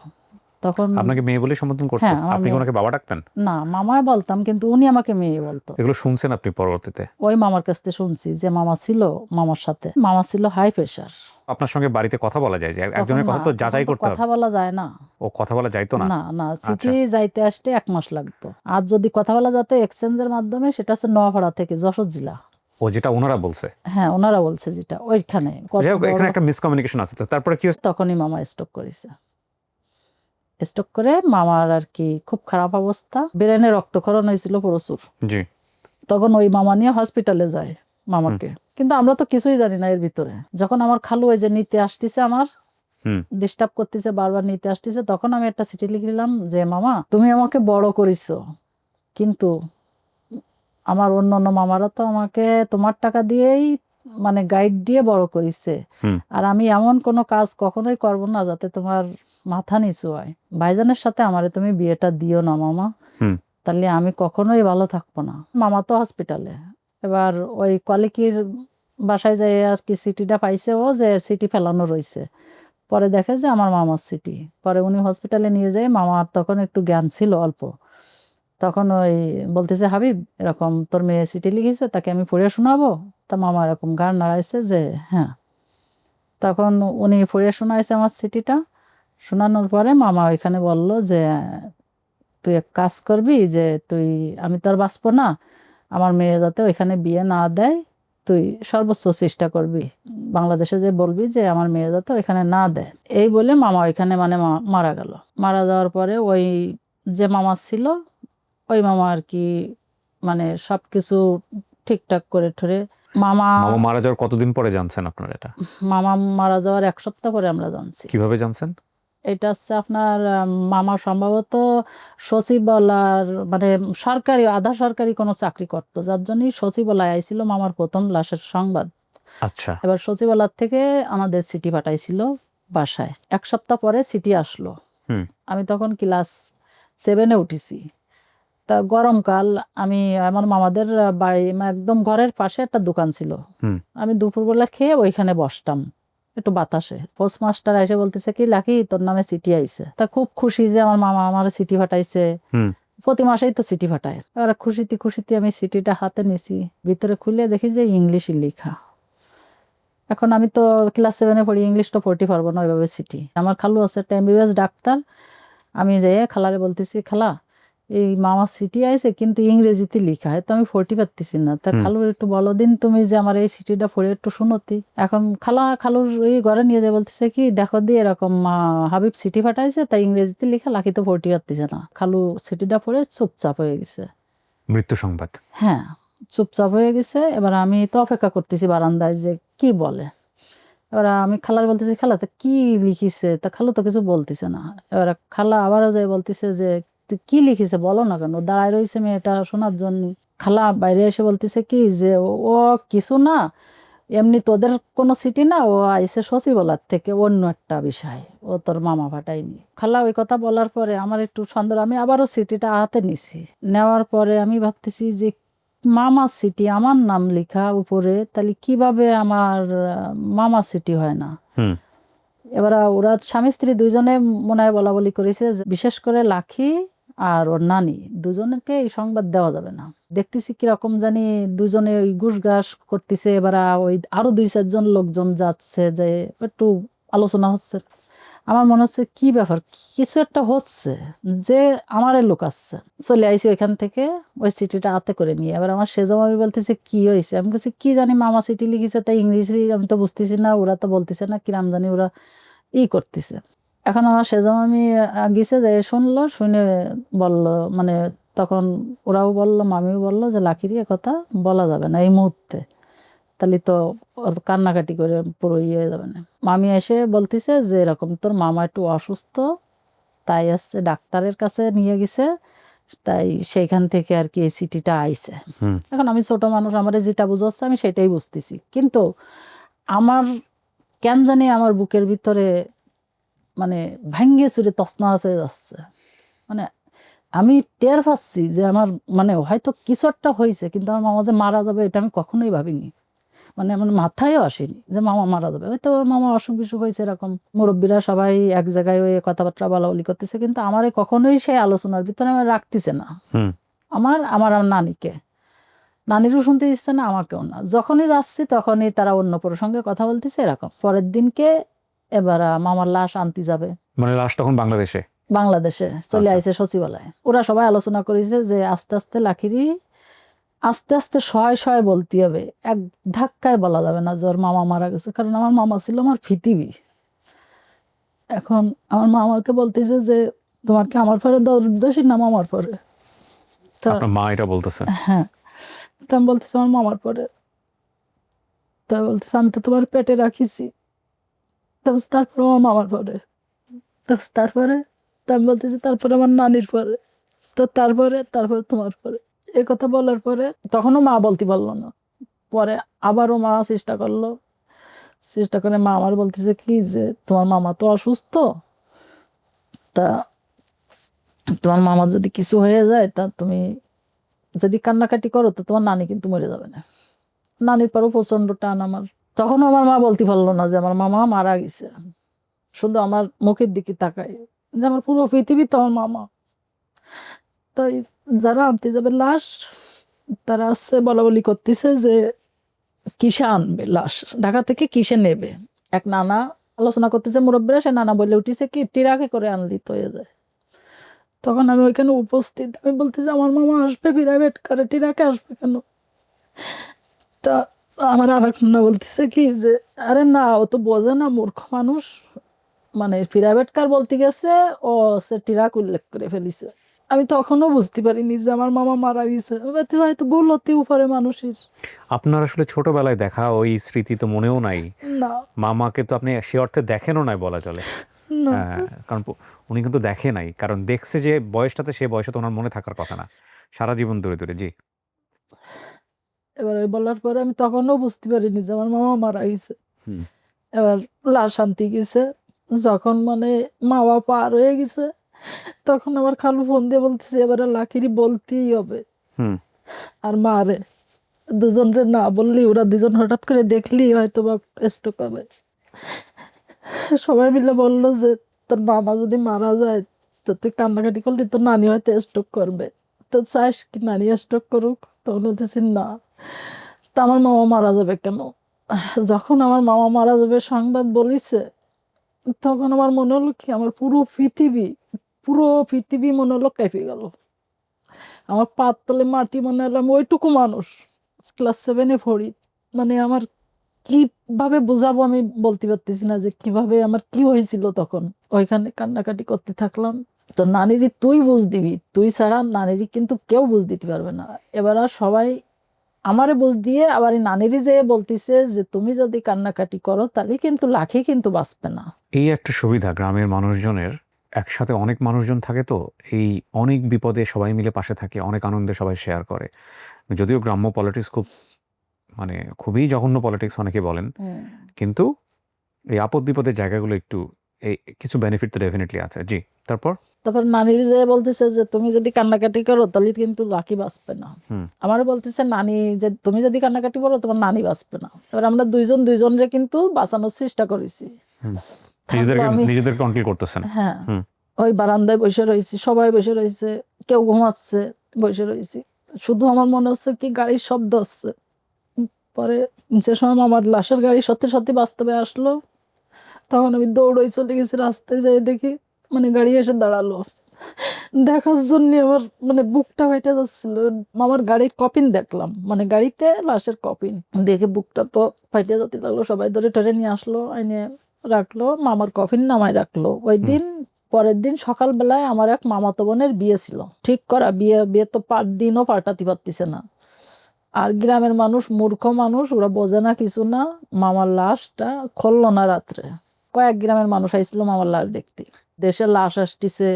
তখন আপনাকে মেয়ে বলে সম্বোধন করতেন? হ্যাঁ, আপনি কি ওনাকে বাবা ডাকতেন? না, মামায় বলতাম, কিন্তু উনি আমাকে মেয়ে বলতো। এগুলো শুনছেন আপনি পরবর্তীতে? ওই মামার কাছ থেকে শুনছি যে মামা ছিল, মামার সাথে মামা ছিল হাই প্রেশার। আপনার সঙ্গে বাড়িতে কথা বলা যায়? যে একজনের কথা তো যাচাই করতে হবে। কথা বলা যায় না। ও কথা বলা যাইতো না? না না, চিঠি যাইতে আসতে 1 মাস লাগতো। আর যদি কথা বলা যেত এক্সচেঞ্জের মাধ্যমে, সেটা হচ্ছে নোয়াপাড়া থেকে যশোর জেলা। ও ও যেটা ওনারা বলছে, হ্যাঁ ওনারা বলছে যেটা ওইখানে কত যাই হোক, বড়- এখানে একটা মিসকমিউনিকেশন আছে। তো তারপরে কি হয়েছে? তখনই মামা স্ট্রোক করেছে। স্ট্রোক করে মামার আর কি খুব খারাপ অবস্থা, ব্রেনে রক্তক্ষরণ হয়েছিল প্রচুর। জি। তখন ওই মামা নিয়ে হসপিটালে যায় মামাকে, কিন্তু আমরা তো কিছুই জানি না এর ভিতরে। যখন আমার খালু ওই যে নিতে আসতেছে, আমার ডিস্টার্ব করতেছে, বারবার নিতে আসতেছে, তখন আমি একটা চিঠি লিখলাম যে মামা তুমি আমাকে বড় করিছো, কিন্তু আমার অন্য অন্য মামারা তো আমাকে তোমার টাকা দিয়েই মানে গাইড দিয়ে বড় করিছে, আর আমি এমন কোনো কাজ কখনোই করব না যাতে তোমার মাথা নিচু হয়। ভাইজানের সাথে আমারে তুমি বিয়েটা দিও না মামা, তাহলে আমি কখনোই ভালো থাকবো না। মামা তো হসপিটালে, এবার ওই কলিকির বাসায় যাই আর কি সিটিটা পাইছে, ও যে সিটি ফেলানো রয়েছে, পরে দেখে যে আমার মামার সিটি। পরে উনি হসপিটালে নিয়ে যায়, মামার তখন একটু জ্ঞান ছিল অল্প, তখন ওই বলতেছে হাবিব এরকম তোর মেয়ে চিঠি লিখেছে, তাকে আমি পড়ে শোনাবো। তা মামা এরকম গান নাড়াইছে যে হ্যাঁ। তখন উনি পড়ে শোনাইছে আমার চিঠিটা। শোনানোর পরে মামা ওইখানে বলল যে তুই এক কাজ করবি, যে তুই আমি তো আর বাঁচবো না, আমার মেয়ে যাতে ওইখানে বিয়ে না দেয়, তুই সর্বোচ্চ চেষ্টা করবি, বাংলাদেশে যে বলবি যে আমার মেয়ে যাতে ওইখানে না দেয়। এই বলে মামা ওইখানে মানে মারা গেল। মারা যাওয়ার পরে ওই যে মামা ছিল, ওই মামা আর কি মানে সবকিছু ঠিকঠাক করে ঠরে মামা মারা যাওয়ার কতদিন পরে জানছেন আপনারা এটা? মামা মারা যাওয়ার 1 সপ্তাহ পরে আমরা জানছি। কিভাবে জানছেন? এটা হচ্ছে আপনার মামা সম্ভবত সচিবালয়ের মানে সরকারি আধা সরকারি কোনো চাকরি করতো, যার জন্যই সচিবালয় আইছিল মামার প্রথম লাশের সংবাদ। আচ্ছা। এবার সচিবালয় থেকে আমাদের চিঠি পাঠাইছিল বাসায়। 1 সপ্তাহ পরে চিঠি আসলো। আমি তখন ক্লাস 7-এ উঠেছি। তা গরমকাল, আমি আমার মামাদের বাড়ি একদম ঘরের পাশে একটা দোকান ছিল, আমি দুপুরবেলা খেয়ে ওইখানে বসতাম একটু বাতাসে। পোস্টমাস্টার এসে বলতেছে কি লাকি তোর নামে চিঠি আইছে। তা খুব খুশি যে আমার মামা আমার চিঠি পাঠাইছে, প্রতি মাসেই তো চিঠি পাঠায়। এবার খুশিতে খুশিতে আমি চিঠিটা হাতে নিছি, ভিতরে খুলে দেখি যে ইংলিশে লেখা। এখন আমি তো ক্লাস 7-এ পড়ি, ইংলিশ তো পড়তে পারবো না ওইভাবে চিঠি। আমার খালু আছে একটা MBBS ডাক্তার, আমি যাই খালারে বলতেছি খালা এই মামার চিঠি আইছে কিন্তু ইংরেজিতে লেখা, তো আমি পড়তে পারতেছি না, তা খালুর একটু বলো দিন তুমি যে আমার এই চিঠিটা পড়ে একটু শুনোতি। এখন খালুর এই ঘরে নিয়ে যায়, বলতেছে কি দেখো দিয়ে এরকম হাবিব চিঠি পাঠাইছে, তাই ইংরেজিতে লেখা, লাকি তো পড়তে পারতেছে না। খালু চিঠিটা পড়ে চুপচাপ হয়ে গেছে। মৃত্যু সংবাদ। হ্যাঁ চুপচাপ হয়ে গেছে। এবার আমি তো অপেক্ষা করতেছি বারান্দায় যে কি বলে। এবার আমি খালার বলতেছি খালা তো কি লিখিছে, তা খালু তো কিছু বলতেছে না। এবার খালা আবারও যাই বলতেছে যে কি লিখিছে বলো না কেন, দাঁড়ায় রয়েছে মেয়েটা শোনার জন্য। খালা বাইরে এসে বলতেছে কি যে ও কিছু না, এমনি তোদের কোনো সিটি না, ও আইসে সচিবালয় থেকে অন্য একটা বিষয়, ও তোর মামা পাঠায়নি। খালা ওই কথা বলার পরে আমার একটু সন্দেহ, আমি আবারও সিটিটা হাতে নিছি। নেওয়ার পরে আমি ভাবতেছি যে মামা সিটি আমার নাম লেখা উপরে, তাহলে কিভাবে আমার মামা সিটি হয় না। এবার ওরা স্বামী স্ত্রী দুইজনে মনে হয় বলা বলি করেছে, বিশেষ করে লাখি আর ওর নানি দুজনকে এই সংবাদ দেওয়া যাবে না। দেখতেছি কিরকম জানি দুজনে ওই ঘুষ ঘাস করতেছে। এবার ওই আরো 2-4 জন লোকজন যাচ্ছে, যে একটু আলোচনা হচ্ছে। আমার মনে হচ্ছে কি ব্যাপার, কিছু একটা হচ্ছে, যে আমারে লোক আসছে। চলে আইসি ওইখান থেকে ওই চিঠিটা হাতে করে নিয়ে। এবার আমার সেজম আমি বলতেছে কি হয়েছে, আমি বলছি কি জানি মামা চিঠি লিখেছে, তাই ইংলিশে আমি তো বুঝতেছি না, ওরা তো বলতেছে না, কিরাম জানি ওরা করতেছে। এখন আমার সেজম আমি গেছে যে শুনলো, শুনে বলল মানে তখন ওরাও বললো মামিও বললো যে লাকিরি কথা বলা যাবে না এই মুহূর্তে, তাহলে তো ওর কান্নাকাটি করে পুরো হয়ে যাবে না। মামি এসে বলতেছে যে এরকম তোর মামা একটু অসুস্থ, তাই আসছে ডাক্তারের কাছে নিয়ে গেছে, তাই সেইখান থেকে আর কি এই চিঠিটা আইছে। এখন আমি ছোট মানুষ, আমার যেটা বুঝাচ্ছে আমি সেটাই বুঝতেছি, কিন্তু আমার কেন জানি আমার বুকের ভিতরে মানে ভাঙ্গে চুরে তছনছ হয়ে যাচ্ছে। মানে আমি টের পাচ্ছি যে আমার মানে হয়তো কিছু একটা হয়েছে, কিন্তু আমার মামা যে মারা যাবে এটা আমি কখনোই ভাবিনি, মানে আমার মাথায়ও আসেনি যে মামা মারা যাবে। হয়তো মামা অসুখ বিসুখ হয়েছে, এরকম মুরব্বীরা সবাই এক জায়গায় ওই কথাবার্তা বলাবলি করতেছে, কিন্তু আমার কখনোই সেই আলোচনার ভিতরে আমার রাখতেছে না। আমার নানিকে, নানিরও শুনতে দিচ্ছে না, আমাকেও না। যখনই যাচ্ছি তখনই তারা অন্য প্রসঙ্গে কথা বলতেছে এরকম। পরের দিনকে এবার মামার লাশ আনতে যাবে, মানে লাশ তখন বাংলাদেশে চলে আইছে সচিবালয়ে। ওরা সবাই আলোচনা করেছে যে আস্তে আস্তে লাখিরি আস্তে আস্তে শয়ে শয়ে বলতে হবে, এক ধাক্কায় বলা যাবে না যে ওর মামা মারা গেছে, কারণ আমার মামা ছিল আমার পৃথিবী। এখন আমার মা আমাকে বলতেছে যে তোমার কি আমার পরে দোষী না মামার পরে? তা আপনার মা এটা বলতেছে? হ্যাঁ, তা আমি বলতেছি আমার মামার পরে। তা বলতেছে আমি তো তোমার পেটে রাখিছি। তারপরে আমার মামার পরে। তারপরে আমি বলতেছি তারপরে আমার নানির পরে। তো তারপরে তোমার পরে। এই কথা বলার পরে তখনও মা বলতে পারলো না। পরে আবারও মা চেষ্টা করলো, চেষ্টা করে মা আমার বলতেছে কি যে তোমার মামা তো অসুস্থ, তা তোমার মামার যদি কিছু হয়ে যায় তা তুমি যদি কান্নাকাটি করো তো তোমার নানি কিন্তু মরে যাবে না। নানির পরও প্রচন্ড টান আমার। তখন আমার মা বলতে পারলো না যে আমার মামা মারা গেছে, শুধু আমার মুখের দিকে তাকায় যে আমার পুরো পৃথিবী তো আমার মামা। তাই যারা আনতে যাবে লাশ তারা আসছে বলা বলি করতেছে যে কিসে আনবে লাশ, ঢাকা থেকে কিসে নেবে। এক নানা আলোচনা করতেছে মুরব্বীরা, সে নানা বলে উঠিছে কি টিরাকে করে আনলি তো হয়ে যায়। তখন আমি ওইখানে উপস্থিত, আমি বলতেছি আমার মামা আসবে প্রাইভেট কারে, টিরাকে আসবে কেন? তা আমার আর এক নানা বলতেছে কি যে আরে না, ও তো বোঝে না, মূর্খ মানুষ, মানে প্রাইভেট কার বলতে গেছে, ও সে টিরাক উল্লেখ করে ফেলিছে। আমি তখনও বুঝতে পারিনি যে আমার মামা মারা গেছে, হয়তো গুলতি উপরে মানুষের। আপনার আসলে ছোটবেলায় দেখা ওই স্মৃতি তো মনেও নাই। না মামাকে তো আপনি সে অর্থে দেখেনও নাই বলা চলে। না হ্যাঁ, কারণ উনি কিন্তু দেখে নাই, কারণ দেখছে যে বয়সটাতে, সে বয়সে তো ওনার মনে থাকার কথা না সারা জীবন ধরে ধরে। জি। এবার ওই বলার পরে আমি তখনও বুঝতে পারিনি যে আমার মামা মারা গেছে। হুম এবার লাশ আনতে গেছে, যখন মানে মা বাবা পার হয়ে গেছে, তখন আমার খালু ফোন দিয়ে বলতেছে এবারে লাকিরি বলতেই হবে। হুম আর মা রে, দুজনরে না বললি ওরা দুজন হঠাৎ করে দেখলি হয়তো বা স্ট্রোক হবে। সবাই মিলে বললো যে তোর মামা যদি মারা যায় তো তুই কান্নাকাটি করলি তোর নানি হয়তো স্ট্রোক করবে, তো চাস কি নানি স্ট্রোক করুক? তখন বলতেছি না, তা আমার মামা মারা যাবে কেন? যখন আমার মামা মারা যাবে সংবাদ বলিছে, তখন আমার মনে হলো কি আমার পুরো পৃথিবী মনে হলো কেঁপে গেল। আমার পায়ের তলে মাটি, মনে হলো আমি ওইটুকু মানুষ, ক্লাস 7-এ পড়ি। মানে আমার কিভাবে বোঝাবো আমি বলতে পারতেছি না যে কিভাবে আমার কি হয়েছিল তখন। ওইখানে কান্নাকাটি করতে থাকলাম। তো নানিরই তুই বুঝ দিবি, তুই ছাড়া নানিরই কিন্তু কেউ বুঝ দিতে পারবে না। এবার আর সবাই আমারে বুঝ দিয়ে আবার এই নানিরই যে বলতিছে যে তুমি যদি কান্নাকাটি করো তাহলে কিন্তু লাখি কিন্তু বাঁচবে না। এই একটা সুবিধা গ্রামের মানুষজনের, একসাথে অনেক মানুষজন থাকে তো, এই অনেক বিপদে সবাই মিলে পাশে থাকে, অনেক আনন্দে সবাই শেয়ার করে। যদিও গ্রাম্য পলিটিক্স খুব, মানে খুবই জঘন্য পলিটিক্স অনেকে বলেন, কিন্তু এই আপদ বিপদের জায়গাগুলো একটু, এই কিছু বেনিফিট তো ডেফিনেটলি আছে। জি, তারপর? তারপর নানির যে বলতেছে যে তুমি যদি কান্নাকাটি করো তাহলে কিন্তু লাকি বাঁচবে না। হুম আমারও বলতেছে নানি যে তুমি যদি কান্নাকাটি করো তোমার নানি বাঁচবে না। এবার আমরা দুইজনরে কিন্তু বাঁচানোর চেষ্টা করেছি। হুম তারপর আমি নিজেদের কন্ট্রোল করতেছেন। হ্যাঁ হুম ওই বারান্দায় বসে রয়েছি, সবাই বসে রয়েছে, কেউ ঘুমাচ্ছে, বসে রয়েছি। শুধু আমার মনে হচ্ছে কি গাড়ির শব্দ হচ্ছে। পরে যে সময় আমার লাশের গাড়ি সত্যি সত্যি বাস্তবে আসলো, তখন আমি দৌড়ই চলে গেছি, রাস্তায় যেয়ে দেখি মানে গাড়ি এসে দাঁড়ালো। দেখার জন্য আমার মানে বুকটা ফেটে যাচ্ছিল। মামার গাড়ির কপিন দেখলাম, মানে গাড়িতে লাশের কপিন দেখে বুকটা তো ফেটে যেতে লাগলো। সবাই ধরে টরে নিয়ে আসলো, এনে রাখলো, মামার কফিন নামায় রাখলো। ওই হুম দিন পরের দিন সকালবেলায় আমার এক মামাতো বোনের বিয়ে ছিল, ঠিক করা বিয়ে। বিয়ে তো দিনও পাল্টাতে পারতিছে না। আর গ্রামের মানুষ মূর্খ মানুষ, ওরা বোঝে না কিছু না। মামার লাশটা খুললো না রাত্রে। কয়েক গ্রামের মানুষ আইছিল মামার লাশ দেখতে। দেশের লাশ আসতেছে,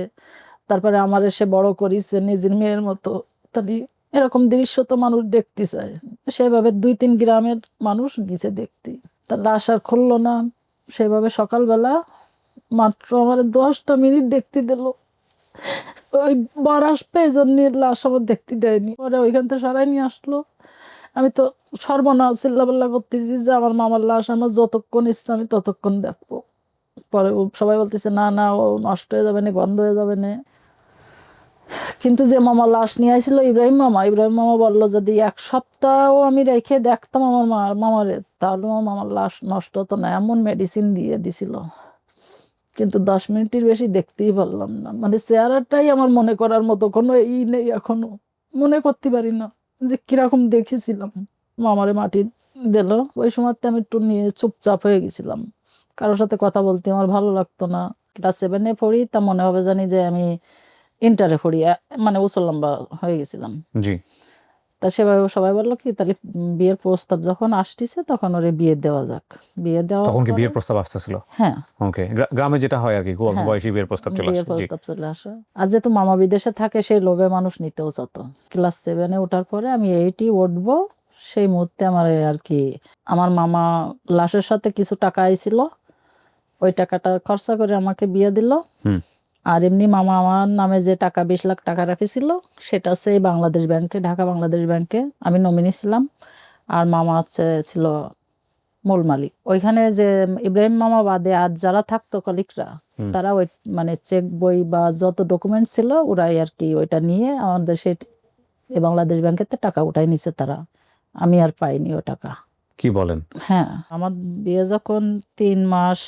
তারপরে আমার এসে বড় করিছে নিজের মেয়ের মতো। তাহলে এরকম দৃশ্য তো মানুষ দেখতে চায়। সেভাবে 2-3 গ্রামের মানুষ গেছে দেখতে, তা লাশ আর খুললো না। সেভাবে সকালবেলা মাত্র আমার 10টা মিনিট দেখতে দিল। ওই বর আসবে এই জন্য লাশ আমার দেখতে দেয়নি। পরে ওইখান থেকে সরাই নিয়ে আসলো। আমি তো সর্বনাশ চিল্লাপাল্লা করতেছি যে আমার মামার লাশ আমার যতক্ষণ ইচ্ছা আমি ততক্ষণ দেখবো। পরে সবাই বলতেছে না না, ও নষ্ট হয়ে যাবে না, গন্ধ হয়ে যাবে না। কিন্তু যে মামা লাশ নিয়ে আসছিল ইব্রাহিম মামা বললো যদি 1 সপ্তাহও আমি রেখে দেখতাম আমার মামারে, তাহলে আমার মামার লাশ নষ্ট হতো না, এমন মেডিসিন দিয়ে দিছিল। কিন্তু 10 মিনিটের বেশি দেখতেই পারলাম না। মানে চেহারাটাই আমার মনে করার মতো কোনো নেই, এখনো মনে করতে পারি না। যে কিরকম দেখেছিলাম। মামারে মাটি দিল, ওই সময়তে আমি একটু নিয়ে চুপচাপ হয়ে গেছিলাম, কারোর সাথে কথা বলতে আমার ভালো লাগতো না। ক্লাস 7-এ পড়ি, তা মনে হবে জানি যে আমি ইন্টারে পড়ি, মানে উঁচু লম্বা হয়ে গেছিলাম। জি। তা সেভাবে সবাই বললো কি তাহলে বিয়ের প্রস্তাব যখন আসতেছে তখন ওরে বিয়ে দেওয়া যাক। বিয়ে দেওয়া তখন কি পরে- বিয়ের প্রস্তাব আসতেছিল? হ্যাঁ, ওকে, গ্রামে যেটা হয় আর কি, অল্প হ্যাঁ, বয়সী বিয়ের প্রস্তাব চলে বিয়ের আসে। জি। প্রস্তাব চলে আসে। আর যেহেতু মামা বিদেশে থাকে, সেই লোভে মানুষ নিতেও চাত। ক্লাস 7-এ ওঠার পরে আমি 8-ই উঠবো, সেই মুহূর্তে আমার আর কি আমার মামা লাশের সাথে কিছু টাকা আইছিল, ওই টাকাটা খরচা করে আমাকে বিয়ে দিল। হুম। আর এমনি মামা আমার নামে যে টাকা 20 লাখ টাকা রাখিছিল, সেটা সেই বাংলাদেশ ব্যাংকে, ঢাকা বাংলাদেশ ব্যাংকে আমি নমিনি ছিলাম। আর মামা ছিল মূল মালিক। ওইখানে যে ইব্রাহিম মামা বাদে আর যারা থাকতো কলিগরা, তারা ওই মানে চেক বই বা যত ডকুমেন্ট ছিল ওরাই আর কি ওইটা নিয়ে আমাদের সেই বাংলাদেশ ব্যাংকেতে টাকা উঠাই নিছে তারা। আমি আর পাইনি ও টাকা। কি বলেন? হ্যাঁ, আমার বিয়ে যখন 3 মাস,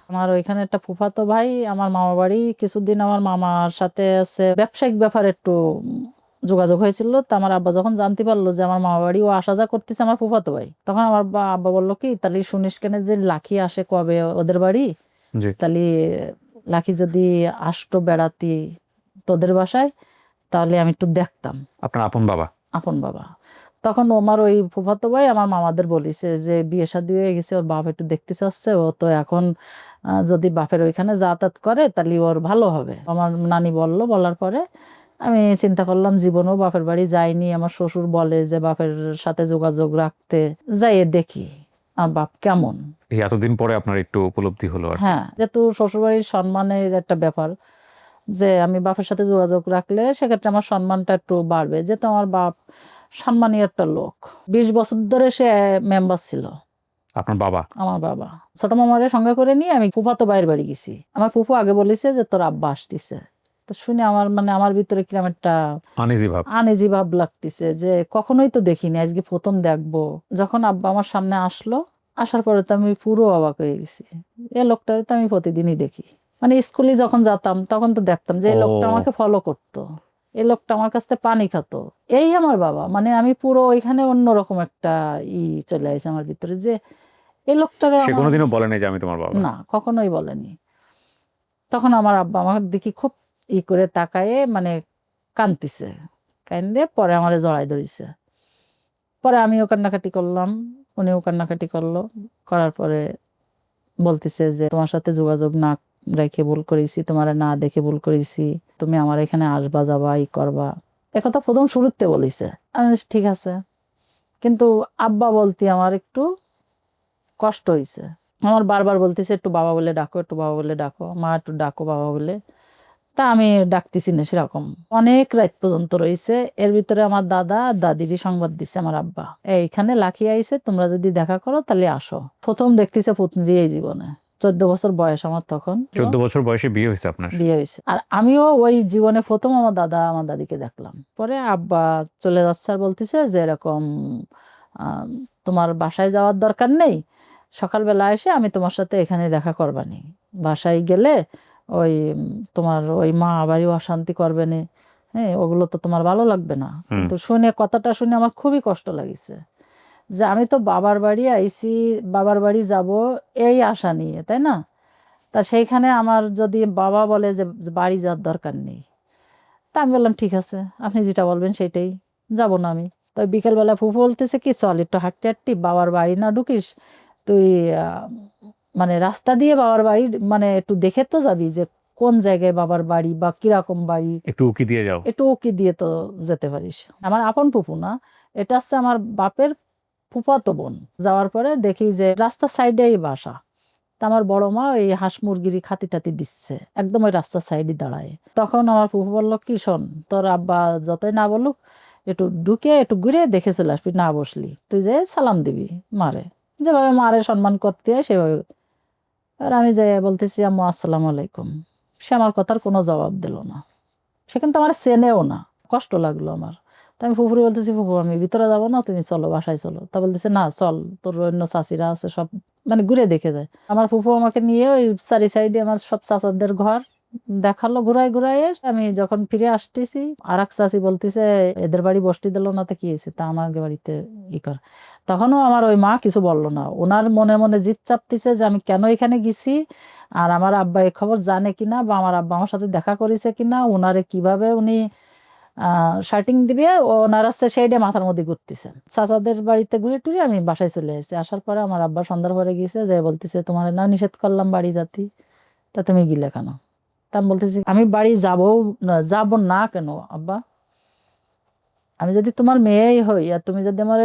আমার ওইখানে একটা ফুফাতো ভাই আমার মামা বাড়ি কিছুদিন আমার মামার সাথে আছে ব্যবসায়িক ব্যাপারে একটু যোগাযোগ হয়েছিল। তা আমার আব্বা যখন জানতে পারলো যে আমার মামা বাড়ি ও আসা যা করতেছে আমার ফুফাতো ভাই, তখন আমার আব্বা বললো কি তাহলে শুনিস কেন যে লাখি আসে কবে ওদের বাড়ি, জি। তাহলে লাখি যদি আসতো বেড়াতি তোদের বাসায় তাহলে আমি একটু দেখতাম। আপনার আপন বাবা? আপন বাবা। তখন আমার ওই ফুফাতো ভাই আমার মামাদের বলিছে যে বিয়ে শাদী হয়ে গেছে, ওর বাপ একটু দেখতে চাচ্ছে, ও তো এখন যদি বাপের ওইখানে যাতায়াত করে তাহলে ওর ভালো হবে। আমার নানি বলার পরে আমি চিন্তা করলাম জীবনেও বাপের বাড়ি যাইনি। আমার শ্বশুর বলে যে বাপের সাথে যোগাযোগ রাখতে, যাইয়ে দেখি আমার বাপ কেমন। এই এতদিন পরে আপনার একটু উপলব্ধি হলো আর কি। হ্যাঁ, যেহেতু শ্বশুরবাড়ির সম্মানের একটা ব্যাপার, যে আমি বাপের সাথে যোগাযোগ রাখলে সেক্ষেত্রে আমার সম্মানটা একটু বাড়বে, যেহেতু আমার বাপ সম্মানী একটা লোক। 20 বছর ধরে সে মেম্বার ছিল। আপনার বাবা? আমার বাবা ছোট মামারে সঙ্গে করে নিয়ে আমি ফুফাতো ভাইয়ের বাড়ি গেছি। আমার ফুফু আগে বলেছে যে তোর আব্বা আসতেছে। তো শুনে আমার মানে আমার ভিতরে কিরকম একটা আনইজি ভাব লাগতেছে, যে কখনোই তো দেখিনি, আজকে প্রথম দেখবো। যখন আব্বা আমার সামনে আসলো, আসার পরে তো আমি পুরো অবাক হয়ে গেছি। এই লোকটারে তো আমি প্রতিদিনই দেখি, মানে স্কুলে যখন যেতাম তখন তো দেখতাম যে এই লোকটা আমাকে ফলো করতো, এই লোকটা আমার কাছ থেকে পানি খাতো। এই আমার বাবা, মানে আমি পুরো ওইখানে অন্যরকম একটা চলে আসে আমার ভিতরে, যে এই লোকটারে সে কোনোদিনও বলেনি যে আমি তোমার বাবা? না, কখনোই বলেনি। তখন আমার আব্বা আমার দিকে খুব করে তাকায়ে মানে কান্দিছে, কান্দে পরে আমারে জড়াই ধরিছে। পরে আমিও কান্নাকাটি করলাম, উনিও কান্নাকাটি করলো। করার পরে বলতেছে যে তোমার সাথে যোগাযোগ না রেখে ভুল করেছি, তোমার না দেখে ভুল করেছি, তুমি আমার এখানে আসবা যাবা করবা, একথা প্রথম শুরুতে বলিছে। আমি বলছি, ঠিক আছে। কিন্তু আব্বা বলতে আমার একটু কষ্ট হয়েছে। আমার বারবার বলতেছে একটু বাবা বলে ডাকো, একটু বাবা বলে ডাকো, মা একটু ডাকো বাবা বলে। তা আমি ডাকতেছি না সেরকম। অনেক রাত পর্যন্ত রয়েছে। এর ভিতরে আমার দাদা আর দাদিরই সংবাদ দিচ্ছে আমার আব্বা, এইখানে লাখি আইছে, তোমরা যদি দেখা করো তাহলে আসো। প্রথম দেখতেছে পুতনি এই জীবনে। 14 বছর বয়স আমার তখন। 14 বছর বয়সে বিয়ে হয়েছে আপনার? বিয়ে হয়েছে। আর আমিও ওই জীবনে প্রথম আমার দাদা আমার দাদিকে দেখলাম। পরে আব্বা চলে যাচ্ছে আর বলতেছে যে এরকম তোমার বাসায় যাওয়ার দরকার নেই, সকালবেলা এসে আমি তোমার সাথে এখানে দেখা করবানি। বাসায় গেলে ওই তোমার ওই মা আবারও অশান্তি করবে না, হ্যাঁ, ওগুলো তো তোমার ভালো লাগবে না। কিন্তু শুনে কথাটা শুনে আমার খুবই কষ্ট লাগিছে, যে আমি তো বাবার বাড়ি আইছি, বাবার বাড়ি যাব এই আশা নিয়ে, তাই না? তা সেইখানে আমার যদি বাবা বলে যে বাড়ি যাওয়ার দরকার নেই, তা আমি বললাম ঠিক আছে, আপনি যেটা বলবেন সেটাই, যাব না আমি। তো বিকেলবেলা ফুফু বলতেছে কি চল একটু হাঁটতে হাঁটতে বাবার বাড়ি না ঢুকিস তুই, মানে রাস্তা দিয়ে বাবার বাড়ি মানে একটু দেখে তো যাবি যে কোন জায়গায় বাবার বাড়ি বা কিরকম বাড়ি, একটু উকি দিয়ে যাও। একটু উকি দিয়ে তো যেতে পারিস। আমার আপন ফুফু না, এটা হচ্ছে আমার বাপের ফুফাতো বোন। যাওয়ার পরে দেখি যে রাস্তার সাইডেই বাসা। তা আমার বড় মা ওই হাঁস মুরগির খাতি টাতি দিচ্ছে একদম ওই রাস্তার সাইডে দাঁড়ায়। তখন আমার ফুফু বললো কি শোন, তোর আব্বা যতই না বলুক একটু ঢুকে একটু ঘুরে দেখে চলে আসবি, না বসলি তুই যে সালাম দিবি মারে, যেভাবে মারে সম্মান করতে হয় সেভাবে। আর আমি যাই বলতেছি আম্মু আসসালামু আলাইকুম, সে আমার কথার কোনো জবাব দিল না। সে কিন্তু আমার চেনেও না, কষ্ট লাগলো আমার। তো আমি ফুফুরে বলতেছি ফুফু আমি ভিতরে যাবো না, তুমি চলো বাসায় চলো। তা বলতেছে না চল, তোর অন্য চাচিরা আছে সব, মানে ঘুরে দেখে যায়। আমার ফুফু আমাকে নিয়ে ওই চারি সাইডে আমার সব চাচাদের ঘর, দেখালো ঘুরাই ঘুরাই আমি যখন ফিরে আসতেছি আর এক চাচি বলতেছে এদের বাড়ি বসতি দিল না তো কি হয়েছে, তা আমাকে বাড়িতে কর। তখনও আমার ওই মা কিছু বললো না, ওনার মনে মনে জিদ চাপতেছে যে আমি কেন এখানে গেছি, আর আমার আব্বা এই খবর জানে কিনা, বা আমার আব্বা আমার সাথে দেখা করেছে কিনা, ওনারে কিভাবে উনি শার্টিং দিবে ওনার আসছে সেইটা মাথার মধ্যে ঘুরতেছে। চাচাদের বাড়িতে ঘুরে টুরে আমি বাসায় চলে এসেছি। আসার পরে আমার আব্বা সন্ধ্যার পরে গিয়েছে, যে বলতেছে তোমার না নিষেধ করলাম বাড়ি যাতি, তা তুমি গিলে কেন? তা আমি বলতেছি আমি বাড়ি যাব না কেন আব্বা, আমি যদি তোমার মেয়েই হই আর তুমি যদি আমার